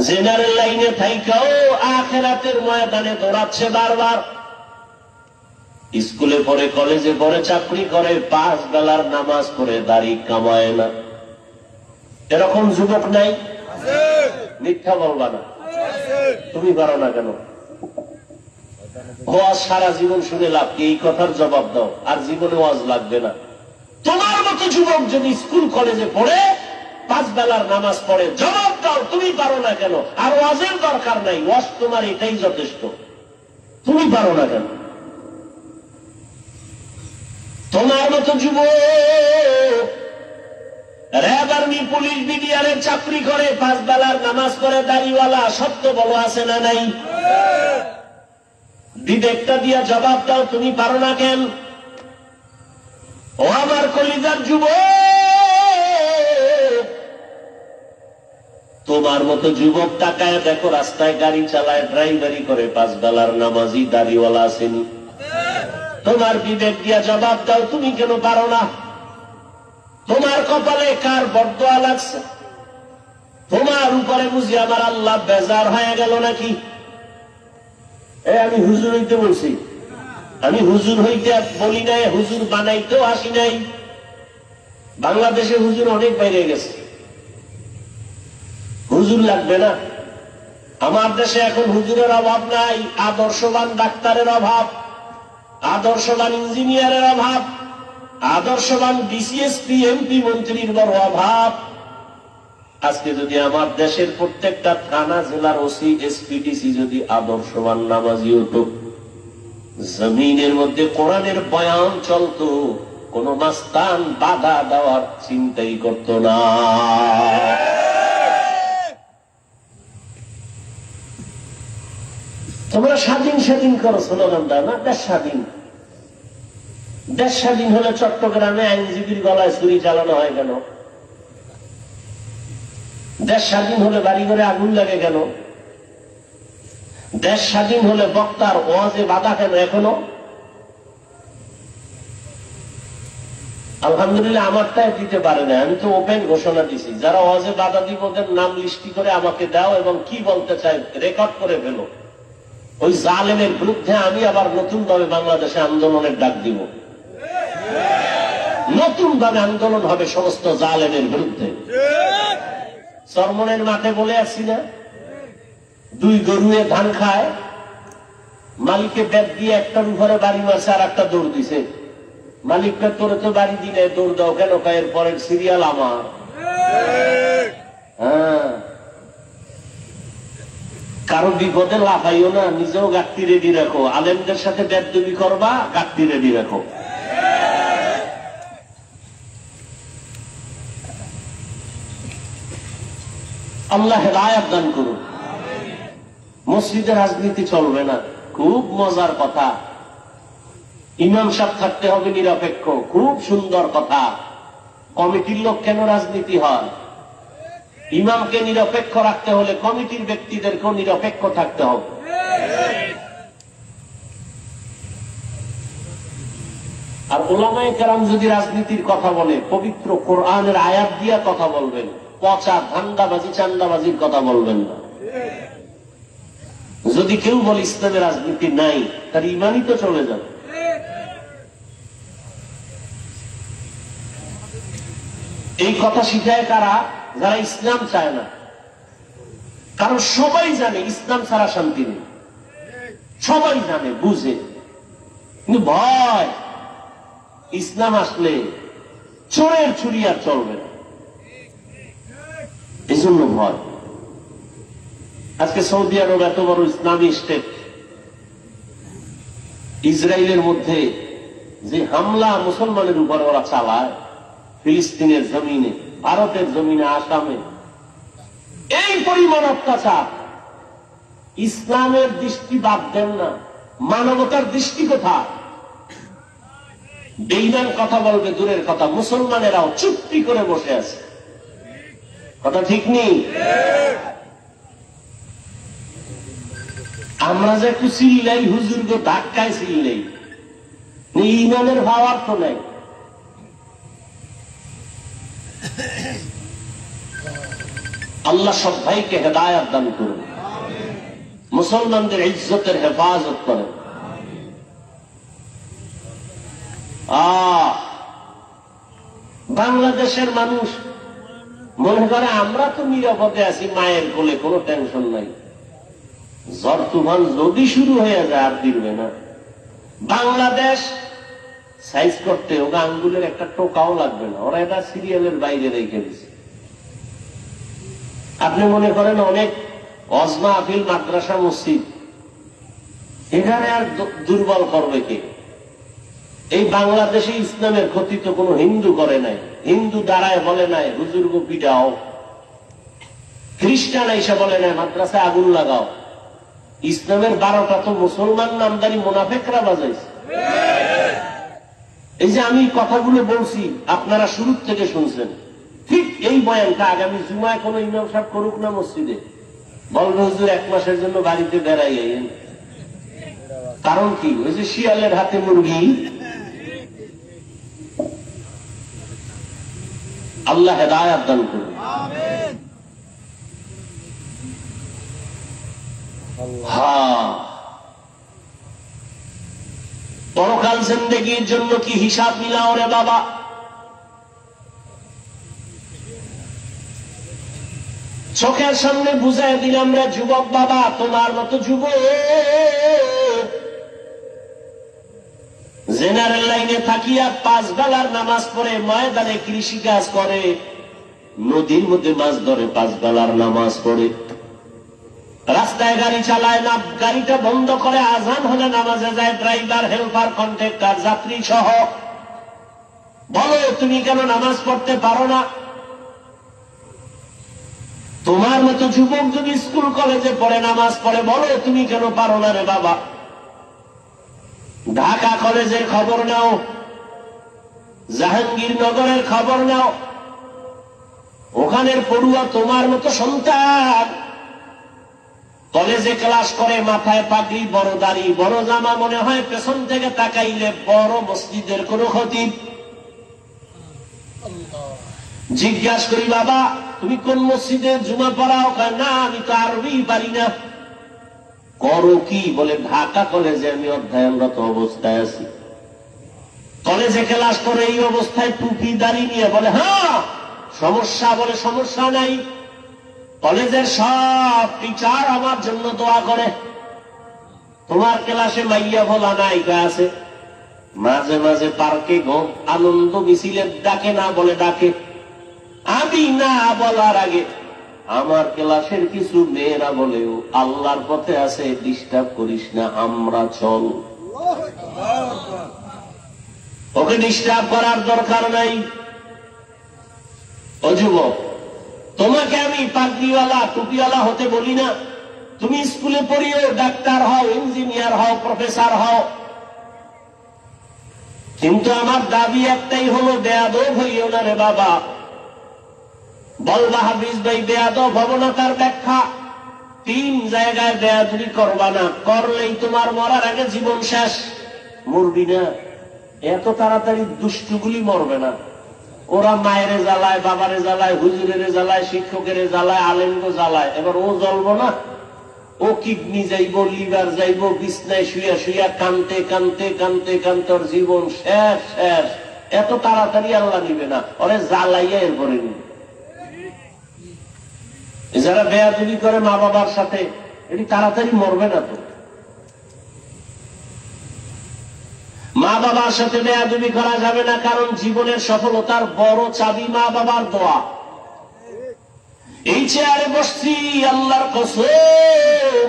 জেনারেল লাইনে থাইকাও আখিরাতের ময়দানে দৌড়াচ্ছে বারবার। স্কুলে পড়ে, কলেজে পড়ে, চাকরি করে, 5 বেলার নামাজ পড়ে, দাড়ি কামায় না। এরকম যুবক নাই? মিথ্যা বলবা না। তুমি পারো না কেন? ওয়াজ সারা জীবন শুনে লাভ কি? এই কথার জবাব দাও, আর জীবনে ওয়াজ লাগবে না। তোমার মতো যুবক যদি স্কুল কলেজে পড়ে, 5 বেলার নামাজ পড়ে, জবাব দাও তুমি পারো না কেন? আর ওয়াজের দরকার নাই, ওয়াজ তোমার এটাই যথেষ্ট। তুমি পারো না কেন? তোমার মতো যুবক র্যাব, আর্মি, পুলিশ, বিডিআরের চাকরি করে, 5 বেলার নামাজ পড়ে, দাড়িওয়ালা, সত্য বলো আছে না নাই? বিবেকটা দিয়া জবাব দাও তুমি পারো না কেন? ও আমার কলিজার যুবক, তোমার মতো যুবক তাকায় দেখো, রাস্তায় গাড়ি চালায়, ড্রাইভারি করে, 5 বেলার নামাজি, দাড়িওয়ালা আসেনি। তোমার বিবেক দিয়া জবাব দাও তুমি কেন পারো না? তোমার কপালে কার বরদোয়া লাগছে? তোমার উপরে বুঝি আমার আল্লাহ বেজার হয়ে গেল নাকি? আমি হুজুর হইতে বলছি, আমি হুজুর হইতে বলি নাই, হুজুর বানাইতেও আসি নাই। বাংলাদেশে হুজুর অনেক বাইরে গেছে, হুজুর লাগবে না। আমার দেশে এখন হুজুরের অভাব নাই, আদর্শবান ডাক্তারের অভাব, আদর্শবান ইঞ্জিনিয়ারের অভাব, আদর্শবান ডিসিএসপি, এমপি, মন্ত্রীর বড় অভাব। আজকে যদি আমার দেশের প্রত্যেকটা থানা, জেলার ওসি, এসপি, ডিসি যদি আদর্শবান নামাজি হতো, জমিনের মধ্যে কোরআনের বয়ান চলতো, কোন মাস্তান বাধা দেওয়ার চিন্তাই করত না। তোমরা স্বাধীন স্বাধীন করো স্লোগান দাও না, দেশ স্বাধীন। দেশ স্বাধীন হলে চট্টগ্রামে আইনজীবীর গলায় ছুরি চালানো হয় কেন? দেশ স্বাধীন হলে বাড়ি ঘরে আগুন লাগে কেন? দেশ স্বাধীন হলে বক্তার ওয়াজে বাধা কেন এখনো? আলহামদুলিল্লাহ আমারটাই দিতে পারে না, আমি তো ওপেন ঘোষণা দিছি, যারা ওয়াজে বাধা দিব ওদের নাম লিস্টি করে আমাকে দাও এবং কি বলতে চাই রেকর্ড করে ফেলো। ওই জালেমের বিরুদ্ধে আমি আবার নতুন ভাবে বাংলাদেশে আন্দোলনের ডাক দিব, নতুন ভাবে আন্দোলন হবে সমস্ত জালেমের বিরুদ্ধে। চরমনের মাঠে বলে আসছি না, দুই গরুয়ে ধান খায়, মালিককে ব্যাট দিয়ে একটার উপরে বাড়ি মারছে আর একটা দৌড় দিছে। মালিককে তোরে তো বাড়ি দিলে দৌড় দাও কেন? এর পরের সিরিয়াল আমার। হ্যাঁ, কারো বিপদে লাফাইও না, নিজেও গাঁটটি রেডি রাখো। আলেমদের সাথে বেদবি করবা, গাঁটটি রেডি রাখো। আল্লাহ হেদায়েত দান করুন। মসজিদে রাজনীতি চলবে না, খুব মজার কথা। ইমাম সাহেব থাকতে হবে নিরপেক্ষ, খুব সুন্দর কথা। কমিটির লোক কেন রাজনীতি হয়? ইমামকে নিরপেক্ষ রাখতে হলে কমিটির ব্যক্তিদেরকেও নিরপেক্ষ থাকতে হবে। আর উলামায়ে কেরাম যদি রাজনীতির কথা বলে, পবিত্র কোরআনের আয়াত দিয়া কথা বলবেন, পচা ধান্দাবাজি চান্দাবাজির কথা বলবেন না। যদি কেউ বলে ইসলামের রাজনীতি নাই, তার ইমানই তো চলে যাবে। এই কথা শিখায় কারা? যারা ইসলাম চায় না। কারণ সবাই জানে ইসলাম ছাড়া শান্তি নেই, সবাই জানে, বুঝে, কিন্তু ভয় ইসলাম আসলে চোরের ছুরি আর চলবে না, এই জন্য ভয়। আজকে সৌদি আরব এত বড় ইসলামী স্টেট, ইসরায়েলের মধ্যে যে হামলা মুসলমানের উপর ওরা চালায়, ফিলিস্তিনের জমিনে, ভারতের জমিনে, আসামে, এই পরিমাণ অত্যাচার, ইসলামের দৃষ্টি বাদ দেন না, মানবতার দৃষ্টি কোথায়? বেঈমান কথা বলবে দূরের কথা, মুসলমানেরাও চুপটি করে বসে আছে। কথা ঠিক নেই? আমরা যে একটু চিল্লাই, হুজুর গো ধাক্কায় চিল্লাই, ইমানের ভাবার তো নাই। আল্লাহ সব ভাইকে হেদায়েত দান করুন, মুসলমানদের ইজ্জতের হেফাজত করেন। বাংলাদেশের মানুষ মনে করে আমরা তো নিরাপদে আছি, মায়ের কোলে, কোনো টেনশন নাই। ঝড় তুফান যদি শুরু হয়ে যায় আর দিবে না। বাংলাদেশ সাইজ করতে ওকে আঙ্গুলের একটা টোকাও লাগবে না, ওরা এটা সিরিয়ালের বাইরে রেখে দিচ্ছে। আপনি মনে করেন অনেক অজমা আফিল মাদ্রাসা মসজিদ, এখানে আর দুর্বল করবে কে? এই বাংলাদেশে ইসলামের ক্ষতি তো কোনো হিন্দু করে নাই, হিন্দু দাঁড়ায় বলে নাই হুজুর গো পিটাও, খ্রিস্টান এসে বলে নাই মাদ্রাসায় আগুন লাগাও। ইসলামের 12টা তো মুসলমান নামদারি মুনাফেকরা বাজাইছে। এই যে আমি কথাগুলো বলছি, আপনারা শুরু থেকে শুনছেন, ঠিক এই বয়ানটা আগামী জুমায় কোন ইমাম সাহেব করুক না মসজিদে, বলবে হুজুর 1 মাসের জন্য বাড়িতে বেড়াই। কারণ কি? ওই যে শিয়ালের হাতে মুরগি। আল্লাহ হেদায়েত দান করুন। পরকাল জিন্দেগির জন্য কি হিসাব মিলাও রে বাবা? চোখের সামনে বুঝাই দিলাম রে যুবক বাবা, তোমার মতো যুবক জেনারেল লাইনে থাকিয়া 5 বেলার নামাজ পড়ে, ময়দানে কৃষি কাজ করে, নদীর মধ্যে মাছ ধরে, 5 বেলার নামাজ পড়ে, রাস্তায় গাড়ি চালায় না, গাড়িটা বন্ধ করে আজান হলে নামাজে যায়, ড্রাইভার, হেল্পার, কন্ট্রাক্টর, যাত্রী সহ। বলো তুমি কেন নামাজ পড়তে পারো না? তোমার মতো যুবক যদি স্কুল কলেজে পড়ে, নামাজ পড়ে, বলো তুমি কেন পারো না রে বাবা? ঢাকা কলেজের খবর নাও, জাহাঙ্গীরনগরের খবর নাও, ওখানের পড়ুয়া তোমার মতো সন্তান কলেজে ক্লাস করে, মাথায় পাগড়ি, বড় দাড়ি, বড় জামা, মনে হয় পেছন থেকে তাকাইলে বড় মসজিদের কোন খতিব। জিজ্ঞাসা করি, বাবা তুমি কোন মসজিদে জুমা পড়াও? না আমি তো আরবি পারি না। করো কি? বলে ঢাকা কলেজে আমি অধ্যয়নরত অবস্থায় আছি। কলেজে ক্লাস করে এই অবস্থায় টুপি দাড়ি নিয়ে বলে হ্যাঁ সমস্যা? বলে সমস্যা নাই, কলেজের সব টিচার আমার জন্য দোয়া করে। তোমার ক্লাসে মাইয়া ভোলা নায়িকা আছে, মাঝে মাঝে পার্কে আনন্দ মিছিলের ডাকে না বলে ডাকে। আমি না বলার আগে আমার ক্লাসের কিছু মেয়েরা বলেও আল্লাহর পথে আছে, ডিস্টার্ব করিস না, আমরা চল। ওকে ডিস্টার্ব করার দরকার নাই। ও যুবক, তোমাকে আমি পাগড়িওয়ালা টুপিওয়ালা হতে বলি না। তুমি স্কুলে পড়িও, ডাক্তার হও, ইঞ্জিনিয়ার হও, প্রফেসর হও, কিন্তু আমার দাবি একটাই হলো, বেয়াদব হইও না রে বাবা। বলবা হাফিজ ভাই বেয়াদব হব না, তার ব্যাখ্যা 3 জায়গায় বেয়াদবি করবা না, করলেই তোমার মরার আগে জীবন শেষ। মরবি না, এত তাড়াতাড়ি দুষ্টুগুলি মরবে না। ওরা মায়েরে জ্বালায়, বাবারে জ্বালায়, হুজুরের জ্বালায়, শিক্ষকের জ্বালায়, আলেমকে জ্বালায়। এবার ও জ্বলবো না? ও কিডনি যাইব, লিভার যাইব, বিছনায় শুয়া শুয়া কানতে কানতে কানতে কানতে ওর জীবন শেষ শেষ। এত তাড়াতাড়ি আল্লাহ নিবে না, ওরে জ্বালাইয়া এরপরে নিবে। যারা বেয়াদবি করে মা বাবার সাথে, এটি তাড়াতাড়ি মরবে না তো। মা বাবার সাথে বেয়াদবি করা যাবে না, কারণ জীবনের সফলতার বড় চাবি মা বাবার দোয়া। এই চেয়ারে বসছি, আল্লাহর কসম,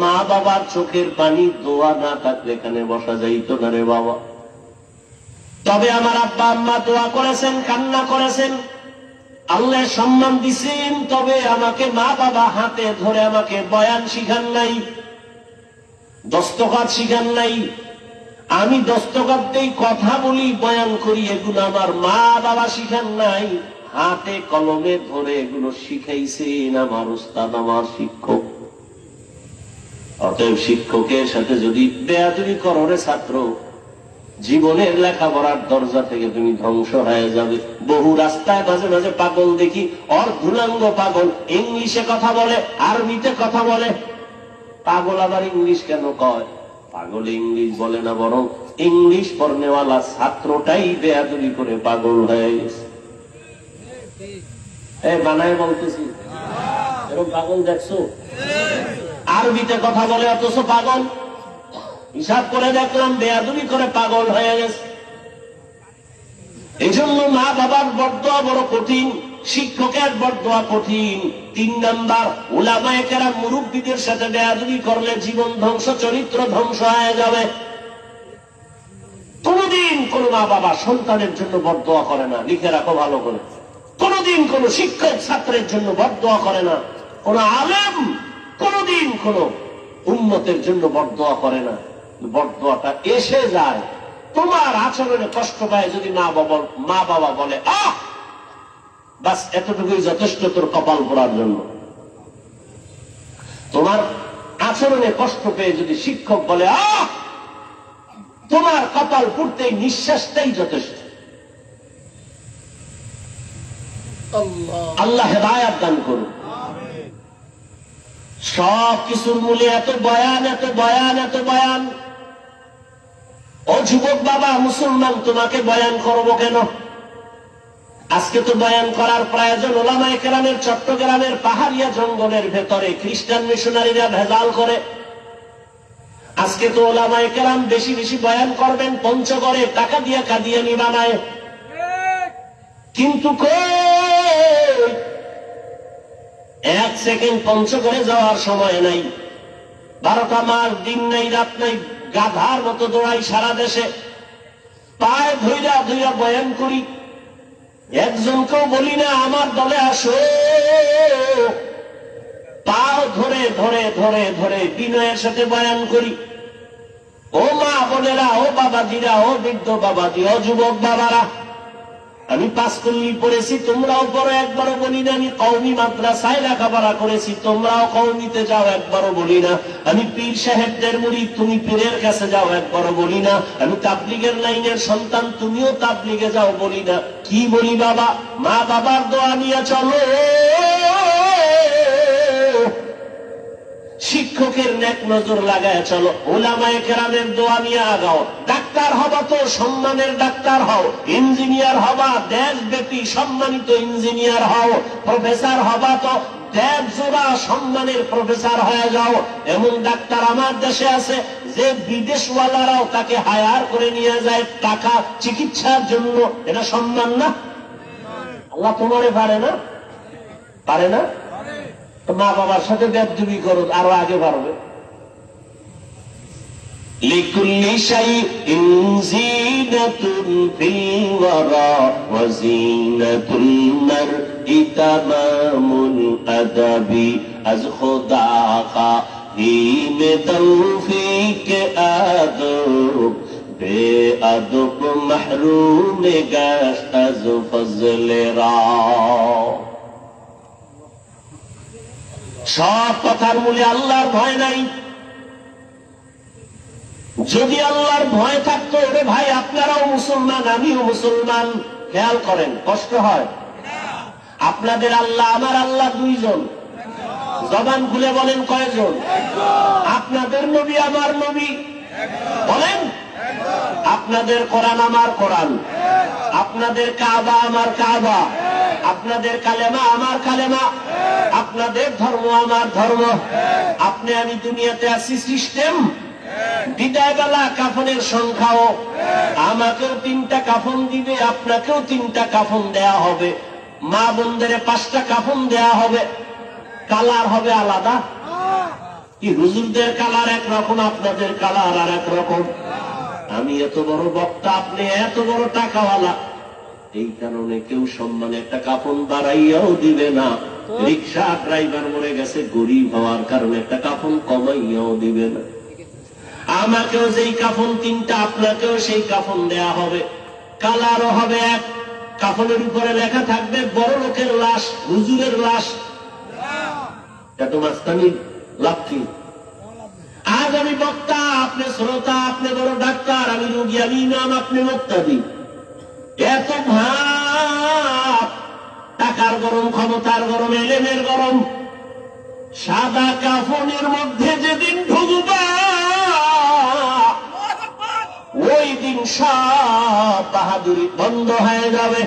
মা বাবার চোখের পানি দোয়া না থাকলে এখানে বসা যাইত না রে বাবা। তবে আমার আব্বা আম্মা দোয়া করেছেন, কান্না করেছেন, আল্লাহ সম্মান দিছেন, তবে আমাকে মা বাবা হাতে ধরে আমাকে বয়ান শিখান নাই, দস্তখত শিখান নাই। আমি দস্তখত দেই, কথা বলি, বয়ান করি, এগুলো আমার মা বাবা শিখান নাই। হাতে কলমে ধরে এগুলো শিখাইছেন আমার উস্তাদ, আমার শিক্ষক। অতএব শিক্ষকের সাথে যদি বেয়াদবি করো রে ছাত্র, জীবনের লেখাপড়ার দরজা থেকে তুমি ধ্বংস হয়ে যাবে। বহু রাস্তায় মাঝে মাঝে পাগল দেখি, অর্ধুলাঙ্গ পাগল, ইংলিশে কথা বলে, আরবিতে কথা বলে। পাগল আবার ইংলিশ কেন কয়? পাগল ইংলিশ বলে না, বরং ইংলিশ পড়নেওয়ালা ছাত্রটাই বেয়াদবি করে পাগল হয়ে গেছে। বানায় বলতেছি, এরকম পাগল দেখছো? আরবিতে কথা বলে অথচ পাগল। হিসাব করে দেখলাম বেয়াদবি করে পাগল হয়ে গেছে। এই জন্য মা বাবার বরদোয়া বড় কঠিন, শিক্ষকের বরদোয়া কঠিন। 3 নাম্বার, উলামায়ে কেরাম মুরব্বীদের সাথে বেয়াদবি করলে জীবন ধ্বংস, চরিত্র ধ্বংস হয়ে যাবে। কোনদিন কোন মা বাবা সন্তানের জন্য বরদোয়া করে না, লিখে রাখো ভালো করে। কোনদিন কোন শিক্ষক ছাত্রের জন্য বরদোয়া করে না, কোন আলেম কোনদিন কোন উম্মতের জন্য বরদোয়া করে না। বরদোয়াটা এসে যায় তোমার আচরণে কষ্ট পায় যদি মা বাবা বলে আহ, বাস এতটুকুই যথেষ্ট তোর কপাল পড়ার জন্য। তোমার আচরণে কষ্ট পেয়ে যদি শিক্ষক বলে আহ, তোমার কপাল পুড়তেই নিঃশ্বাসটাই যথেষ্ট। আল্লাহ হেদায়েত দান করুন। সব কিছুর মূলে এত বয়ান, এত বয়ান, এত বয়ান। ও যুবক বাবা মুসলমান, তোমাকে বয়ান করবো কেন? আজকে তো বয়ান করার প্রয়োজন। ওলামায়ে কেরামের চট্টগ্রামের পাহাড়িয়া জঙ্গলের ভেতরে খ্রিস্টান মিশনারিরা ভেজাল করে। আজকে তো ওলামায়ে কেরাম বেশি বেশি বয়ান করবেন, পঞ্চগড়ে টাকা দিয়ে কাদিয়ানি বানায়। কিন্তু এক সেকেন্ড পঞ্চগড়ে যাওয়ার সময় নাই, 12টা মাস দিন নাই রাত নাই, গাধার মতো দৌড়াই সারা দেশে, পায়ে ধইরা ধইরা বয়ান করি। একজনকেও বলি না আমার দলে আসো, পাও ধরে ধরে ধরে ধরে বিনয়ের সাথে বয়ান করি। ও মা বোনেরা, ও বাবাজিরা, ও বৃদ্ধ বাবাজি, ও যুবক বাবারা, আমি 5 কল্লি পড়েছি, তোমরাও পড়ো, একবারও বলি না। আমি কওমি মাদ্রাসায় লেখাপড়া করেছি, তোমরাও কওমিতে যাও, একবারও বলি না। আমি পীর সাহেবদের মুরিদ, তুমি পীরের কাছে যাও, একবারও বলি না। আমি তাবলীগের লাইনের সন্তান, তুমিও তাবলীগে যাও, বলি না। কি বলি বাবা? মা বাবার দোয়া নিয়ে চলো, শিক্ষকের নেক নজর লাগায় চলো, উলামায়ে কেরামের দোয়া নিয়ে আগাও। ডাক্তার হবা তো সম্মানের ডাক্তার হও, ইঞ্জিনিয়ার হবা দেশব্যাপী সম্মানিত ইঞ্জিনিয়ার হও, প্রফেসর হবা তো দেবজোড়া সম্মানের প্রফেসর হয়ে যাও। এমন ডাক্তার আমার দেশে আছে যে বিদেশওয়ালারাও তাকে হায়ার করে নিয়ে যায় টাকা চিকিৎসার জন্য। এটা সম্মান না? আল্লাহ তোমারে পারে না? পারে না? মা বাবার সাথে বেয়াদবি করো, আরো আগে পারবে। লিকুল্লি শাইইন যিনাতুন ফিল ওয়ারা ওয়া যিনাতুল মারই তামামুল আদাবি আজ খুদা খাহিম তৌফিক আদব বেআদব মাহরুম গাশ আজ ফজলে রা। সব কথার মূলে আল্লাহর ভয় নাই। যদি আল্লাহর ভয় থাকতো, রে ভাই আপনারাও মুসলমান, আমিও মুসলমান, খেয়াল করেন, কষ্ট হয়? আপনাদের আল্লাহ আমার আল্লাহ দুইজন, জবান খুলে বলেন কয়জন? আপনাদের নবী আমার নবী বলেন, আপনাদের কোরআন আমার কোরআন, আপনাদের কাবা আমার কাবা, আপনাদের কালেমা আমার কালেমা, আপনাদের ধর্ম আমার ধর্ম। আপনি আমি দুনিয়াতে আছি সিস্টেম। বিদায় বেলা কাফনের সংখ্যাও, আমাকেও 3টা কাফন দিবে, আপনাকেও 3টা কাফন দেয়া হবে, মা বোনদের 5টা কাফন দেয়া হবে, কালার হবে আলাদা। কি হুজুরদের কালার একরকম, আপনাদের কালার আর একরকম। আমি এত বড় বক্তা, আপনি এত বড় টাকাওয়ালা, এই কারণে কেউ সম্মানে একটা কাফন বাড়াইয়াও দিবে না। রিক্সা ড্রাইভার মরে গেছে, গরিব হওয়ার কারণে একটা কাফন কমাইয়াও দিবে না। আমাকেও যেই কাফন 3টা, আপনাকেও সেই কাফন দেয়া হবে, কালারও হবে এক। কাফনের উপরে লেখা থাকবে বড় লোকের লাশ, হুজুরের লাশ। এত মাস্তানি লাভ কি? আজ আমি বক্তা, আপনি শ্রোতা, আপনি বড় ডাক্তার, আমি রোগী, আমি ইমাম, আপনি মুক্তাদি। এত ভাব, টাকার গরম, ক্ষমতার গরম, এলেমের গরম। সাদা কাফনের মধ্যে যেদিন ঢুকবা, ওই দিন সব বাহাদুরি বন্ধ হয়ে যাবে।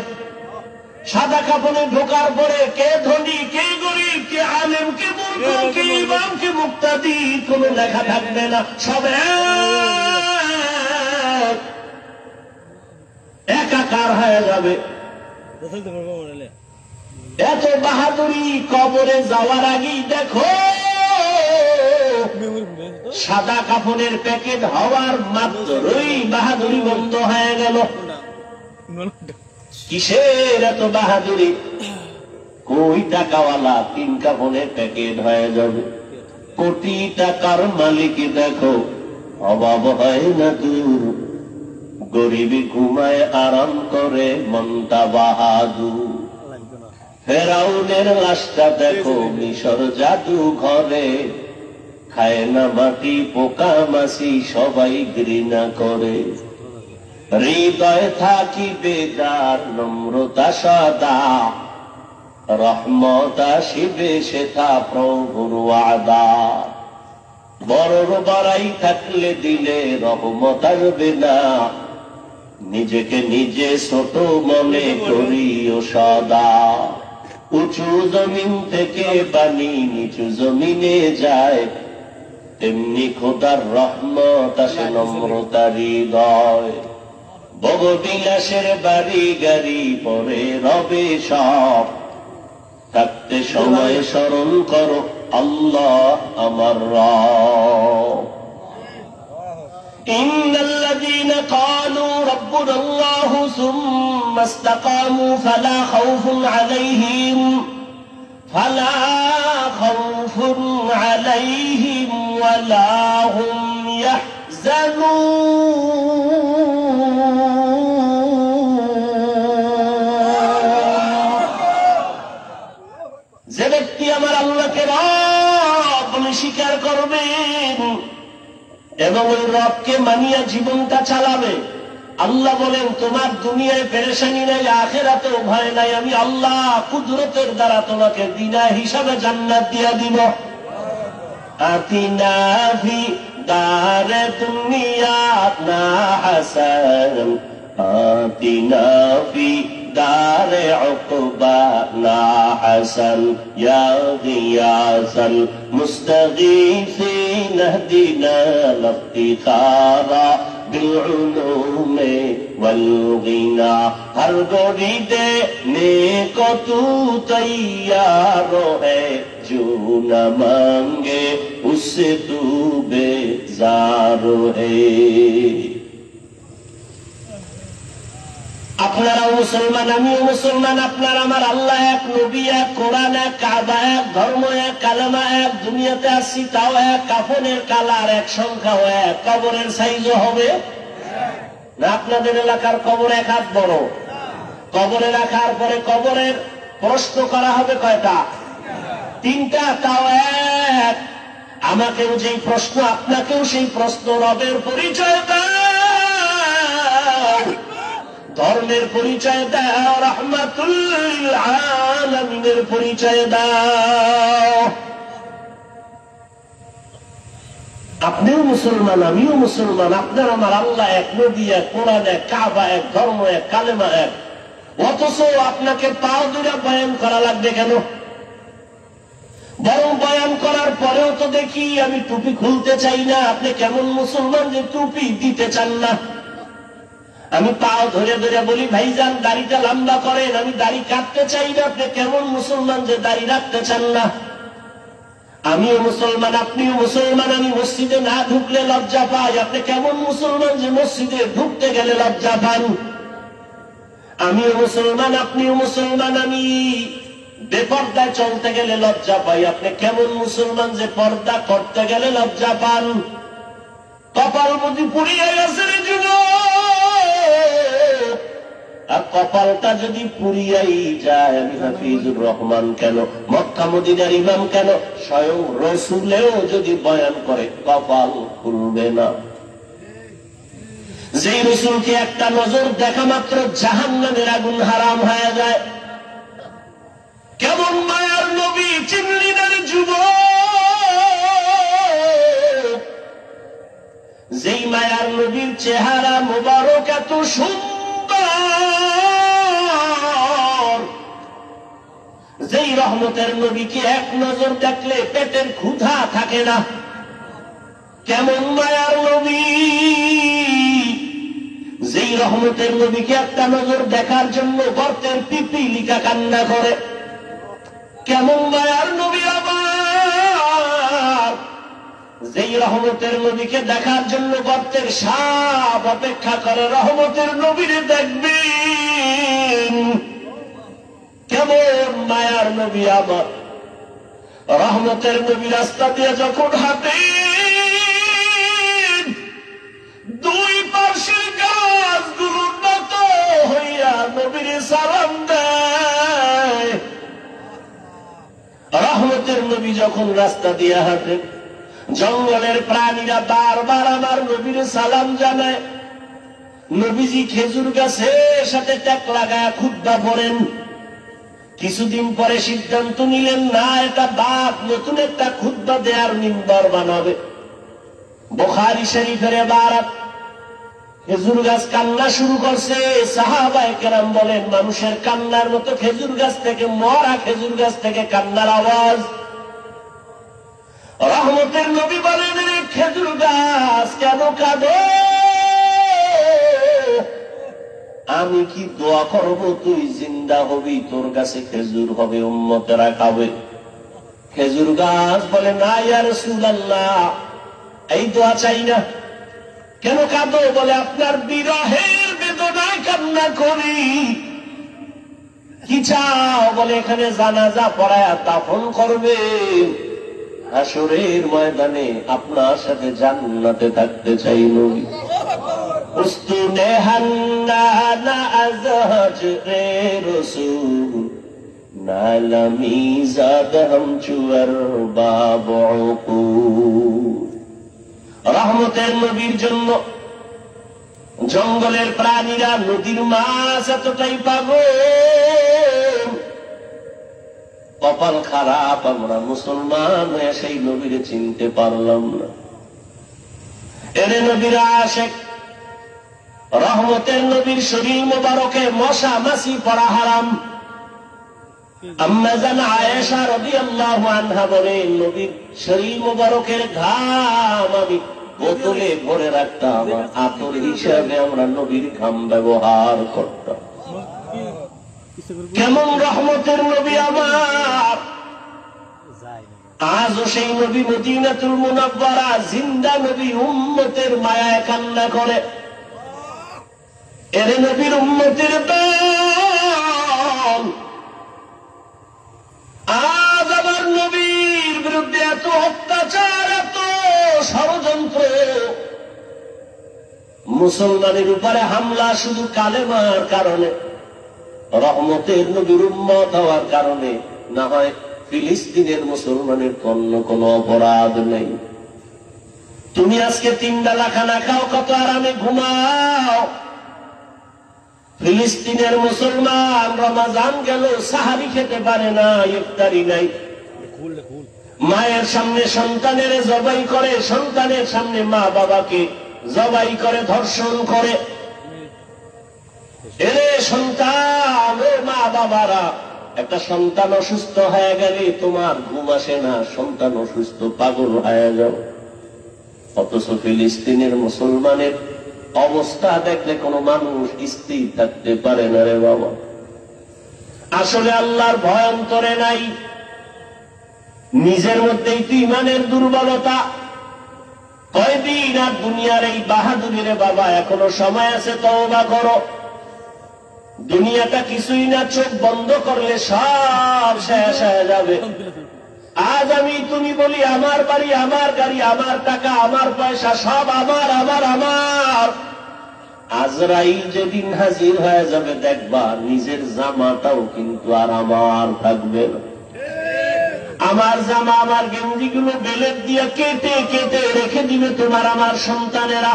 সাদা কাফনে ঢোকার পরে কে ধনী, কে গরিব, কে আলেম, কে মূর্খ, কে ইমাম, কে মুক্তাদি, কোনো লেখা থাকবে না। সব একাকার হয়ে যাবে। এত বাহাদুরি, কবরে যাওয়ার আগেই দেখো সাদা কাফনের প্যাকেট হওয়ার মাত্রই বাহাদুরি বন্ধ হয়ে গেল। কিসের এত বাহাদুরি? কই টাকাওয়ালা 3 কাফনের প্যাকেট হয়ে যাবে। কোটি টাকার মালিক দেখো অভাব হয় না দূর, গরিবী ঘুমায় আরাম করে মনটা বাহাদুর। ফেরাউনের লাশটা দেখো মিশর জাদু ঘরে, খায় না মাটি পোকা মাছি সবাই ঘৃণা করে। হৃদয় থাকিবে যার নম্রতা সদা, রহমত আসিবে সেথা প্রভুর ওয়াদা। বড় বড়াই থাকলে দিলে রহমত আসবে না, নিজেকে নিজে ছোট মনে করিও সদা। উঁচু জমিন থেকে বাণী নিচু জমিনে যায়, তেমনি খোদার রহমত আসে নম্রতার হৃদয়। ভোগবিলাসের বাড়ি গাড়ি পরে রবে সব, থাকতে সময় স্মরণ করো আল্লাহ আমার রব। ইন্নাল্লাযীনা ক্বালু রাব্বুনাল্লাহু সুম্মা ইসতাকামু ফালা খাউফুন আলাইহিম ওয়ালা হুম ইয়াহজানুন। জীবনটা চালাবে। আল্লাহ বলেন তোমার দুনিয়ায় পেরেশানি নাই, আখিরাতেও ভয় নাই, আমি আল্লাহ কুদরতের দ্বারা তোমাকে বিনা হিসাবে জান্নাত দিয়া দিব। আতিনা ফি দারে দুনিয়া না হাসান, আতিনা ফি দারে উকবা না হাসান, ইয়া গিয়াসাল মুস্তাগীফিন ইহদিনা লিফতিখারা بالعلوم والغنى ہر گوڑی دینے کو تو تیار ہے، جو نہ مانگے اس سے تو بیزار ہے۔ আপনারাও মুসলমান, আমিও মুসলমান, আপনার আমার আল্লাহ এক, নবী এক, কোরআন এক, কাবা এক, ধর্ম এক, কালেমা এক, দুনিয়াতে আসছি তাও এক, কাফনের কালার এক, সংখ্যাও এক, কবরের সাইজও হবে না। আপনাদের এলাকার কবর এক হাত বড়, কবরে রাখার পরে কবরের প্রশ্ন করা হবে কয়টা? তিনটা, তাও এক। আমাকেও যেই প্রশ্ন, আপনাকেও সেই প্রশ্ন। রবের পরিচয় দাও, ধর্মের পরিচয় দাও, রাহমাতুল লিল আলামিনের পরিচয় দাও। আপনিও মুসলমান, আমিও মুসলমান, আপনার আমার আল্লাহ এক, নবী এক, কোরআন এক, কাবা এক, ধর্ম এক, কালেমা এক। অথচ আপনাকে পাও ধরে বয়ান করা লাগবে কেন? বরং বয়ান করার পরেও তো দেখি আমি টুপি খুলতে চাই না। আপনি কেমন মুসলমান যে টুপি দিতে চান না? আমি পাও ধরে ধরে বলি ভাইজান দাড়িটা লম্বা করেন, আমি দাড়ি কাটতে চাই না। আপনি কেমন মুসলমান যে দাড়ি রাখতে চান না? আমিও মুসলমান, আপনিও মুসলমান, আমি মসজিদে না ঢুকলে লজ্জা পাই। আপনি কেমন মুসলমান যে মসজিদে ঢুকতে গেলে লজ্জা পান? আমিও মুসলমান, আপনিও মুসলমান, আমি বেপর্দায় চলতে গেলে লজ্জা পাই। আপনি কেমন মুসলমান যে পর্দা করতে গেলে লজ্জা পান? কপাল বুঝি পুড়িয়ে গেছে রে যুবক, আর কপালটা যদি পুড়িয়াই যায়, আমি হাফিজুর রহমান কেন, মক্কা মদিনার ইমাম কেন, স্বয়ং রসুলেও যদি বয়ান করে কপাল খুলবে না। যেই রসুলকে একটা নজর দেখা মাত্র জাহান্নামের আগুন হারাম হয়ে যায়, কেমন মায়ার নবী চিনলি না রে যুবক? যেই মায়ার নবীর চেহারা মোবারক এত সুন্দর, যেই রহমতের নবীকে এক নজর দেখলে পেটের ক্ষুধা থাকে না, কেমন মায়ার নবী? যেই রহমতের নবীকে একটা নজর দেখার জন্য গর্তের পিপিলিকা কান্না করে, কেমন মায়ার নবী আমার? যেই রহমতের নবীকে দেখার জন্য গর্তের সাপ অপেক্ষা করে, রহমতের নবীরে দেখবেন, কেমন মায়ার নবী আমার? রহমতের নবী রাস্তা দিয়ে যখন হাঁটে, দুই পাশের গাছগুলো নত হইয়া নবীরে সালাম দেয়। রহমতের নবী যখন রাস্তা দিয়ে হাঁটেন, জঙ্গলের প্রাণীরা বারবার আমার নবীর সালাম জানায়। নবীজি খেজুর গাছের সাথে ট্যাক লাগায় খুতবা পড়েন। কিছুদিন পরে সিদ্ধান্ত নিলেন, না, এটা বাপ নতুন একটা খুতবা দেয়ার মিম্বর বানাবে। বুখারী শরীফের ইবারত, খেজুর গাছ কান্না শুরু করছে। সাহাবায়ে কেরাম বলেন, মানুষের কান্নার মতো খেজুর গাছ থেকে, মরা খেজুর গাছ থেকে কান্নার আওয়াজ। রহমতের নবী বলেন, রে খেজুর গাছ কেন কাঁদে? আমি কি দোয়া করব তুই জিন্দা হবি, তোর কাছে খেজুর হবে, উম্মতেরা খাবে। খেজুর গাছ বলে, না ইয়া রাসূলুল্লাহ, এই দোয়া চাই না। কেন কাঁদো? বলে, আপনার বিরহের বেদনায় কান্না করি। কি চাও? বলে, এখানে জানাজা পড়ায় দাফন করবে, হাসরের ময়দানে আপনার সাথে জান্নাতে থাকতে চাই নবী। উস্তুনে হান্নানা আজহাজ রে রসূল, নালামি জাদ হাম চুয়ার বাবুকু। রহমতের নবীর জন্য জঙ্গলের প্রাণীরা, নদীর মাছ এতটাই পাগল। কপাল খারাপ, আমরা মুসলমান হয়ে সেই নবীরে চিনতে পারলাম না। এরে নবীর আশেক, রহমতের নবীর শরীর মোবারকে মশা মাছি পড়া হারাম। আম্মা জান আয়েশা রাদিয়াল্লাহু আনহা বলেন, নবীর শরীর মোবারকের ঘাম আমি বোতলে ভরে রাখতাম, আতর হিসাবে আমরা নবীর ঘাম ব্যবহার করতাম। কেমন রহমতের নবী আমার! আজও সেই নবী মদিনাতুল মুনাওয়ারা জিন্দা নবী, উম্মতের মায়ায় কান্না করে। এর নবীর উম্মতের দল আজ আমার নবীর বিরুদ্ধে এত অত্যাচার, এত ষড়যন্ত্র, মুসলমানের উপরে হামলা শুধু কালেমার কারণে, রহমতের নবীর উম্মত হওয়ার কারণে না হয় ফিলিস্তিনের মুসলমানের অন্য কোন অপরাধ নেই। তুমি আজকে 3 বেলা খানা খাও, কত আরামে ঘুমাও। ফিলিস্তিনের মুসলমান রমাজান গেল, সাহারি খেতে পারে না, ইফতারি নাই। মায়ের সামনে সন্তানের জবাই করে, সন্তানের সামনে মা বাবাকে জবাই করে, ধর্ষণ করে। এরে সন্তান, ও মা বাবারা, একটা সন্তান অসুস্থ হয়ে গেলে তোমার ঘুম আসে না, সন্তান অসুস্থ পাগল হয়ে যাও। অথচ ফিলিস্তিনের মুসলমানের অবস্থা দেখলে কোন মানুষ স্থির থাকতে পারে না রে বাবা। আসলে আল্লাহর ভয় অন্তরে নাই, নিজের মধ্যেই তো ইমানের দুর্বলতা। কয়দিন আর দুনিয়ার এই বাহাদুরি রে বাবা, এখনো সময় আছে, তওবা করো। দুনিয়াটা কিছুই না, চোখ বন্ধ করলে সব শেষ হয়ে যাবে। আজ আমি তুমি বলি আমার বাড়ি, আমার গাড়ি, আমার টাকা, আমার পয়সা, সব আমার আমার আমার। আজরাইল যেদিন হাজির হয়ে যাবে দেখবা নিজের জামাটাও কিন্তু আর আমার থাকবে না। আমার জামা, আমার গেঞ্জিগুলো বেলেট দিয়ে কেটে কেটে রেখে দিবে তোমার আমার সন্তানেরা।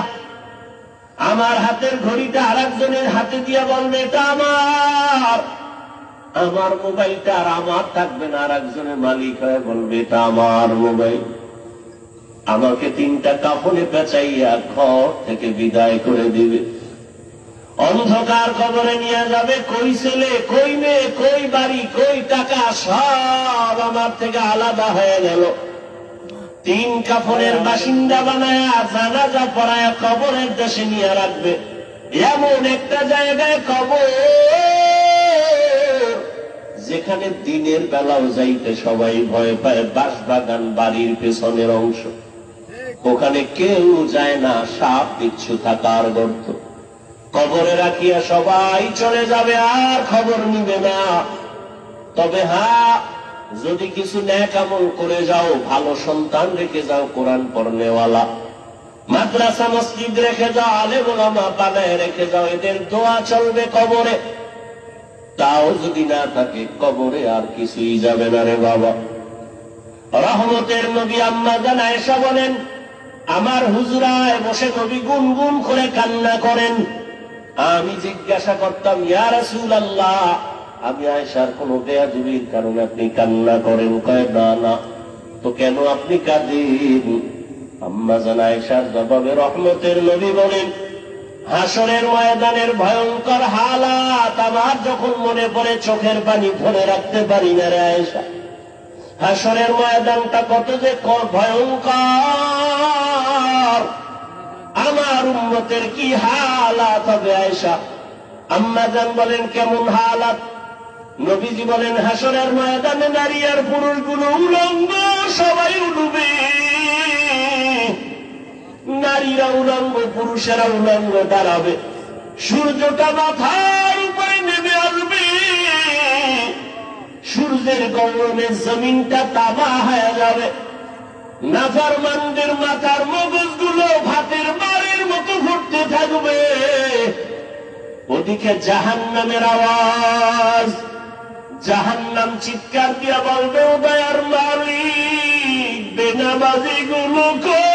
আমার হাতের ঘড়িটা আরেকজনের হাতে দিয়ে বলবে এটা আমার। আমার মোবাইলটা আর আমার থাকবে না, আরেকজনের মালিক হয়ে বলবে এটা আমার মোবাইল। আমাকে 3টা কাফনে পেঁচাইয়া ঘর থেকে বিদায় করে দিবে, অন্ধকার কবরে নিয়ে যাবে। কই ছেলে, কই মেয়ে, কই বাড়ি, কই টাকা, সব আমার থেকে আলাদা হয়ে গেল। 3 কাফনের বাসিন্দা বানায় জানাজা পড়ায় কবরের দেশে নিয়ে রাখবে। এমন একটা জায়গায় কবর যেখানে দিনের বেলাও যাইতে সবাই ভয় পায়। বাঁশবাগান বাড়ির পেছনের অংশ, ওখানে কেউ যায় না, সাপ বিচ্ছু থাকার গর্ত। কবরে রাখিয়া সবাই চলে যাবে, আর খবর নিবে না। তবে হ্যাঁ, যদি কিছু নেক আমল করে যাও, ভালো সন্তান রেখে যাও, কোরআন পড়নেওয়ালা, মাদ্রাসা মসজিদ রেখে যাও, আলেম ওলামা বানায় রেখে যাও, এদের দোয়া চলবে কবরে। তাও যদি না থাকে, কবরে আর কিছুই যাবে না রে বাবা। রহমতের নবী আম্মা জান আয়েশা বলেন, আমার হুজরায় বসে নবী গুনগুন করে কান্না করেন। আমি জিজ্ঞাসা করতাম, ইয়া রাসূলুল্লাহ, আমি আয়েশার কোন বেয়াদবির কারণে আপনি কান্না করেন? কয় না না, তো কেন আপনি কাঁদেন? আম্মা জান আয়েশার জবাবে রহমতের নবী বলেন, হাসরের ময়দানের ভয়ঙ্কর হালাত আমার যখন মনে পড়ে চোখের পানি ধরে রাখতে পারি না রে আয়েশা। হাসরের ময়দানটা কত যে ভয়ঙ্কর, আমার উম্মতের কি হালাত হবে আয়েশা। আম্মা জান বলেন, কেমন হালাত? নবীজি বলেন, হাসরের ময়দানে নারী আর পুরুষগুলো উলঙ্গ, সবাই উঠবে। নারীরা উলঙ্গ, পুরুষেরা উলঙ্গ দাঁড়াবে। সূর্যটা মাথার উপরে নেমে আসবে, সূর্যের গরমে জমিনটা তামা হয়ে যাবে। নাফরমানদের মাথার মগজগুলো ভাতের বাড়ির মতো ফুটতে থাকবে। ওদিকে জাহান্নামের আওয়াজ, জাহান্নাম চিৎকার দিয়া বলবে, ও দয়ার মালিক, বেনামাজি গুলো কই?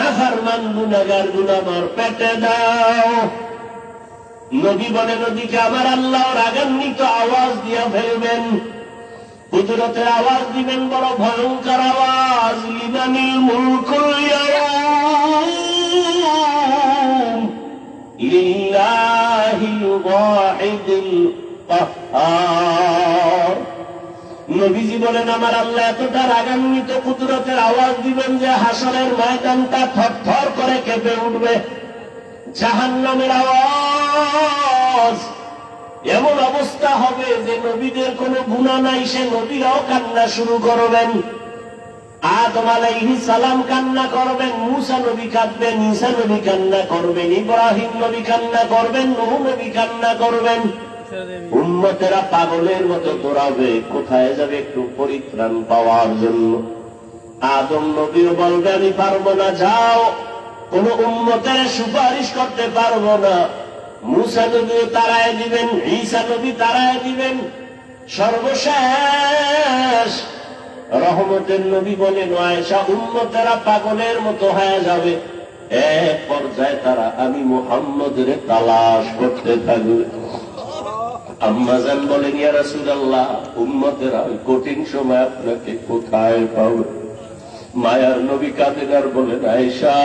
নাফরমান গুনাহগার গুলো আমার পেটে দাও। নবী বলে নদীকে আমার আল্লাহ রাগান্বিত আওয়াজ দিয়া ফেলবেন, কুদরতের আওয়াজ দিবেন, বড় ভয়ঙ্কর আওয়াজ। লিমানিল মুলকুল ইয়াউম লিল্লাহিল ওয়াহিদিল কাহ্হার। নবীজি বলেন আমার আল্লাহ এতটা রাগান্বিত কুদরতের আওয়াজ দিবেন যে হাসরের ময়দানটা থরথর করে কেঁপে উঠবে। জাহান্নামের আওয়াজ, এমন অবস্থা হবে যে নবীদের কোনো গুনাহ নাই, সে নবীরাও কান্না শুরু করবেন। আদম আলাইহিস সালাম কান্না করবেন, মূসা নবী কাঁদবেন, ঈসা নবী কান্না করবেন, ইব্রাহিম নবী কান্না করবেন, নূহ নবী কান্না করবেন। উম্মতেরা পাগলের মতো দৌড়াবে, কোথায় যাবে একটু পরিত্রাণ পাওয়ার জন্য। আদম নবীও বলবে আমি পারবো না, যাও, কোন উম্মতের সুপারিশ করতে পারবো না। মূসা নবীও তাড়ায় দিবেন, ঈসা নবী তাড়ায় দিবেন। সর্বশেষ রহমতের নবী বলেন আয়েশা, উম্মতেরা পাগলের মতো হয়ে যাবে। এক পর্যায়ে তারা আমি মুহাম্মদের তালাশ করতে থাকবে। আম্মাজান বলেন ইয়া রাসূলুল্লাহ, উম্মতেরা ওই কঠিন সময় আপনাকে কোথায় পাবে? মায়ার নবী কাঁদেন আর বলেন আয়েশা,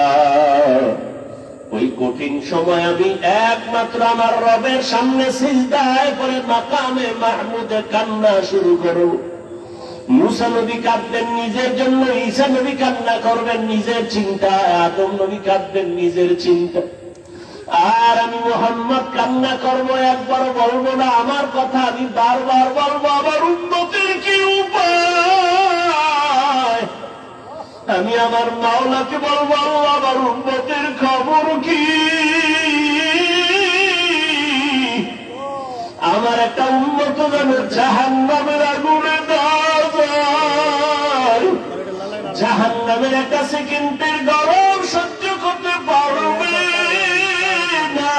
ওই কঠিন সময় আমি একমাত্র আমার রবের সামনে সিজদায় পড়ে মাকামে মাহমুদে কান্না শুরু করব। মূসা নবী কাঁদবেন নিজের জন্য, ঈসা নবী কান্না করবেন নিজের চিন্তা, আদম নবী কাঁদবেন নিজের চিন্তা, আর আমি মুহাম্মদ কান্না করব। একবার বলবো না আমার কথা, আমি বারবার বলবো আমার উম্মতের কি উপায়। আমি আমার মাওলাকে বলবো আল্লাহ আমার উম্মতের খবর কি। আমার একটা উম্মত যেন জাহান্নামের আগুনে দেওয়া যায়, জাহান্নামের একটা সেকেন্ডের গরম সহ্য করতে পারবে না।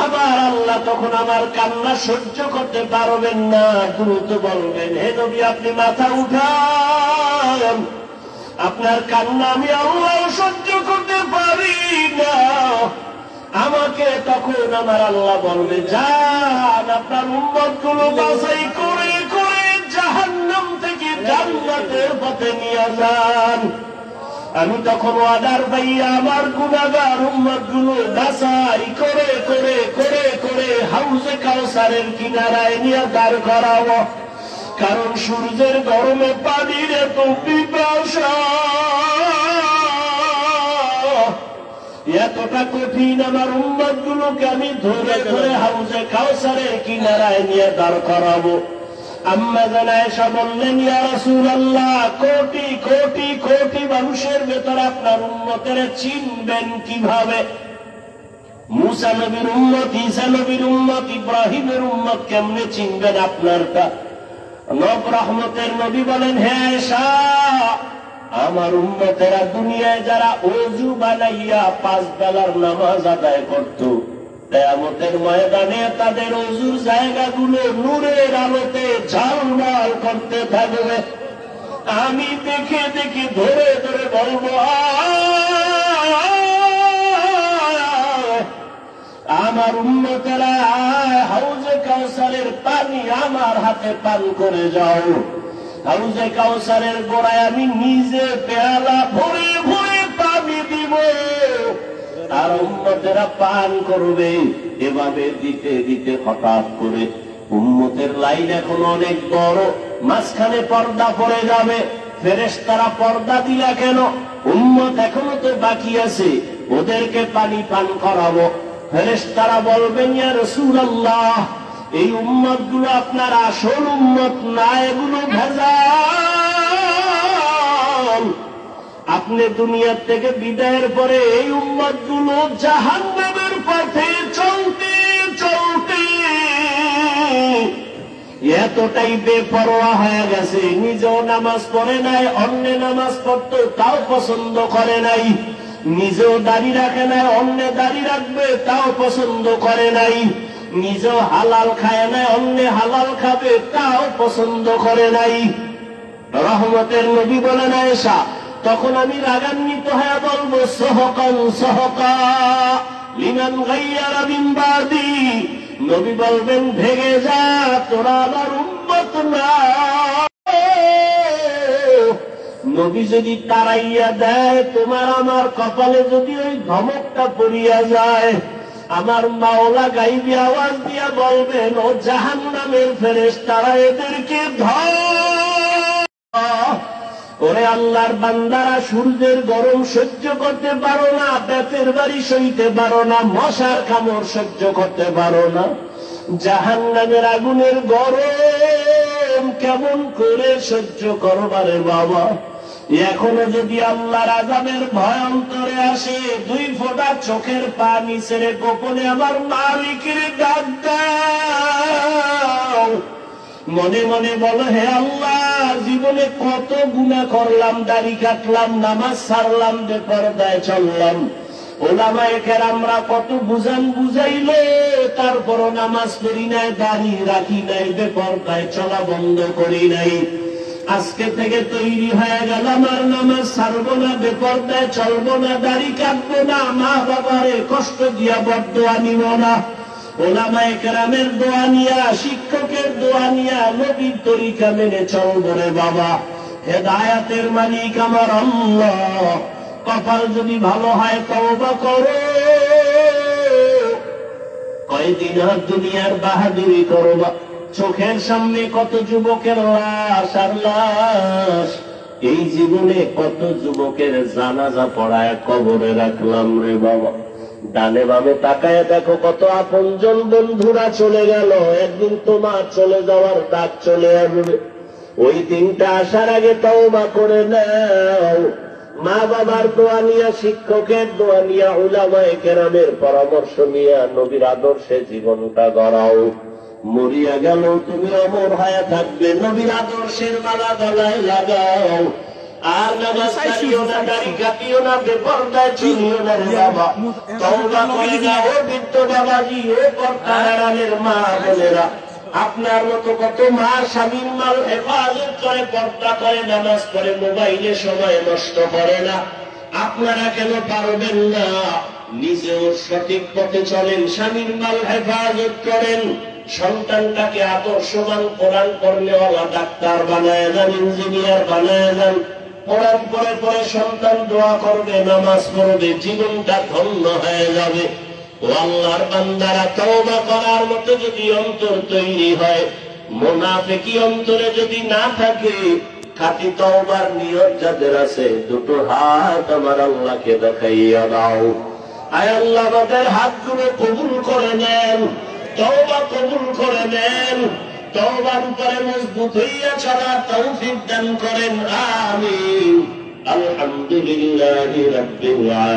আমার আল্লাহ তখন আমার কান্না সহ্য করতে পারবেন না, দ্রুত বলবেন হে নবী আপনি মাথা উঠান, আপনার কান্না আমি আল্লাহ সহ্য করতে পারি না। আমাকে তখন আমার আল্লাহ বলবে যান আপনার উম্মতগুলো বাছাই করে করে জাহান্নাম থেকে জান্নাতের পথে নিয়ে যান। আমি তখন ওয়াদার পাইয়া আমার গুনাহগার উম্মতগুলো বাছাই করে করে করে করে হাউজে কাউসারের কিনারায় নিয়ে দাঁড় করাবো। কারণ সূর্যের গরমে পানির এত পিপাসা, এতটা কঠিন, আমার উম্মতগুলোকে আমি ধরে ধরে হাউজে কাউসারের কিনারায় নিয়ে দাঁড় করাবো। আম্মা জান আয়েশা বললেন ইয়া রাসূলুল্লাহ, কোটি কোটি কোটি মানুষের ভেতরে আপনার উম্মতের চিনবেন কিভাবে? মূসা নবীর উম্মত, ঈসা নবীর উম্মত, ইব্রাহিমের উম্মত কেমনে চিনবেন আপনারটা? নব রহমতের নবী বলেন হে আয়েশা, আমার উম্মতেরা দুনিয়ায় যারা ওযু বানাইয়া 5 বেলার নামাজ আদায় করত, কিয়ামতের ময়দানে তাদের ওযুর জায়গাগুলো নূরের আলোতে ঝলমল করতে থাকবে। আমি দেখে দেখে ধরে ধরে বলবো আমার উম্মতেরা হাউজে কাউসারের পানি আমার হাতে পান করে যাও। হাউজে কাউসারের গোড়ায় আমি নিজে পেয়ালা ভরে ভরে পানি দিব, আর উম্মতেরা পান করবে। এভাবে দিতে দিতে হঠাৎ করে উম্মতের লাইন এখন অনেক বড়, মাঝখানে পর্দা পড়ে যাবে। ফেরেশতারা পর্দা দিলা কেন? উম্মত এখনো তো বাকি আছে, ওদেরকে পানি পান করাবো। ফেরেশতারা বলবেন ইয়া রাসূলুল্লাহ, এই উম্মত গুলো আপনার আসল উম্মত না, এগুলো ভেজাল। আপনি দুনিয়ার থেকে বিদায়ের পরে এই উম্মত গুলো জাহান্নামের পথে চলতে চলতে এতটাই বেপরোয়া হয়ে গেছে, নিজেও নামাজ পড়ে নাই, অন্য নামাজ পড়তো তাও পছন্দ করে নাই, নিজেও দাড়ি রাখে নাই, অন্য দাড়ি রাখবে তাও পছন্দ করে নাই, নিজেও হালাল খায় নাই, অন্য হালাল খাবে তাও পছন্দ করে নাই। রহমতের নবী বলেন আয়েশা, তখন আমি রাগান্বিত হয়ে বলবো সহকান সহকা লিমান গাইয়ারা মিন বাদি। নবী বলবেন ভেঙে যা, তোরা আমার উম্মত না। নবী যদি তাড়াইয়া দেয়, তোমার আমার কপালে যদি ওই ধমকটা পড়িয়া যায়, আমার মাওলা গাইবি আওয়াজ দিয়া বলবেন, ও জাহান্নামের ফেরেশতারা এদেরকে ধর। ওরে আল্লাহর বান্দারা, সূর্যের গরম সহ্য করতে পারো না, বেতের বাড়ি সইতে পারো না, মশার কামড় সহ্য করতে পারো না, জাহান্নামের আগুনের গরম কেমন করে সহ্য করবারে বাবা। এখনো যদি আল্লাহর আযাবের ভয় অন্তরে আসে, 2 ফোঁটা চোখের পানি ছেড়ে গোপনে আমার মালিকের ডাক দাও। মনে মনে বলো, হে আল্লাহ, জীবনে কত গুনাহ করলাম, দাড়ি কাটলাম, নামাজ ছাড়লাম, বেপরদায় চললাম, ওলামায়ে কেরামরা কত বুঝাইলো, তারপরও নামাজ পড়ি নাই, দাড়ি রাখি নাই, বেপরদায় চলা বন্ধ করি নাই। আজকে থেকে তৈরি হয়ে গেলাম, আর নামাজ ছাড়বো না, বেপরদায় চলবো না, দাড়ি কাটবো না, মা বাবারে কষ্ট দিয়া বদদোয়া নিব না, ওলামায়ে কেরামের দোয়া নিয়া, শিক্ষকের দোয়া নিয়া, নবীর তরিকা মেনে চলবো রে বাবা। হেদায়েতের মালিক আমার আল্লাহ। কপাল যদি ভালো হয় তওবা করো, কয়দিন আর দুনিয়ার বাহাদুরি করো। চোখের সামনে কত যুবকের লাশ আর লাশ, এই জীবনে কত যুবকের জানাজা পড়ায় কবরে রাখলাম রে বাবা। ডানে বামে তাকায় দেখো, কত আপনজন বন্ধুরা চলে গেল, একদিন তোমার চলে যাওয়ার ডাক চলে আসবে। ওই দিনটা আসার আগে তওবা করে নাও। মা বাবার দোয়া নিয়া, শিক্ষকের দোয়া নিয়া, উলামায়ে কেরামের পরামর্শ নিয়া, নবীর আদর্শে জীবনটা গড়াও। মরিয়া গেল তুমি অমর হয়ে থাকবে, নবীর আদর্শের মালা গলায় লাগাও। আর নামাজ কাটিও না, দাড়ি কাটিও না, বেপরদায় চলিও না রে বাবা। তওবা করে নাও ও বৃদ্ধ বাবাজি, ও পর্দার আড়ালের মা বোনেরা। আপনার মতো কত মা স্বামীর মাল হেফাজত করে, পর্দা করে, নামাজ পড়ে, মোবাইলে সময় নষ্ট করে না। আপনারা কেন পারবেন না? নিজেও সঠিক পথে চলেন, স্বামীর মাল হেফাজত করেন, সন্তানটাকে আদর্শবান, কোরআন পড়নেওয়ালা ডাক্তার বানায় যান, ইঞ্জিনিয়ার বানায় যান। কোরআন পড়ে পড়ে সন্তান দোয়া করবে, নামাজ পড়বে, জীবনটা ধন্য হয়ে যাবে। ও আল্লাহর বান্দারা, তওবা করার মতো যদি অন্তর তৈরি হয়, মুনাফিকি অন্তরে যদি না থাকে, খাঁটি তওবার নিয়ত যাদের আছে, 2টো হাত আমার আল্লাহকে দেখাইয়া দাও। আয় আল্লাহ, আমাদের হাতগুলো কবুল করে নেন, তওবা কবুল করে নেন, তওবার উপরে মজবুত হইয়া চলার তৌফিক দান করেন। আমিন। আলহামদুলিল্লাহি রাব্বিল আলামিন।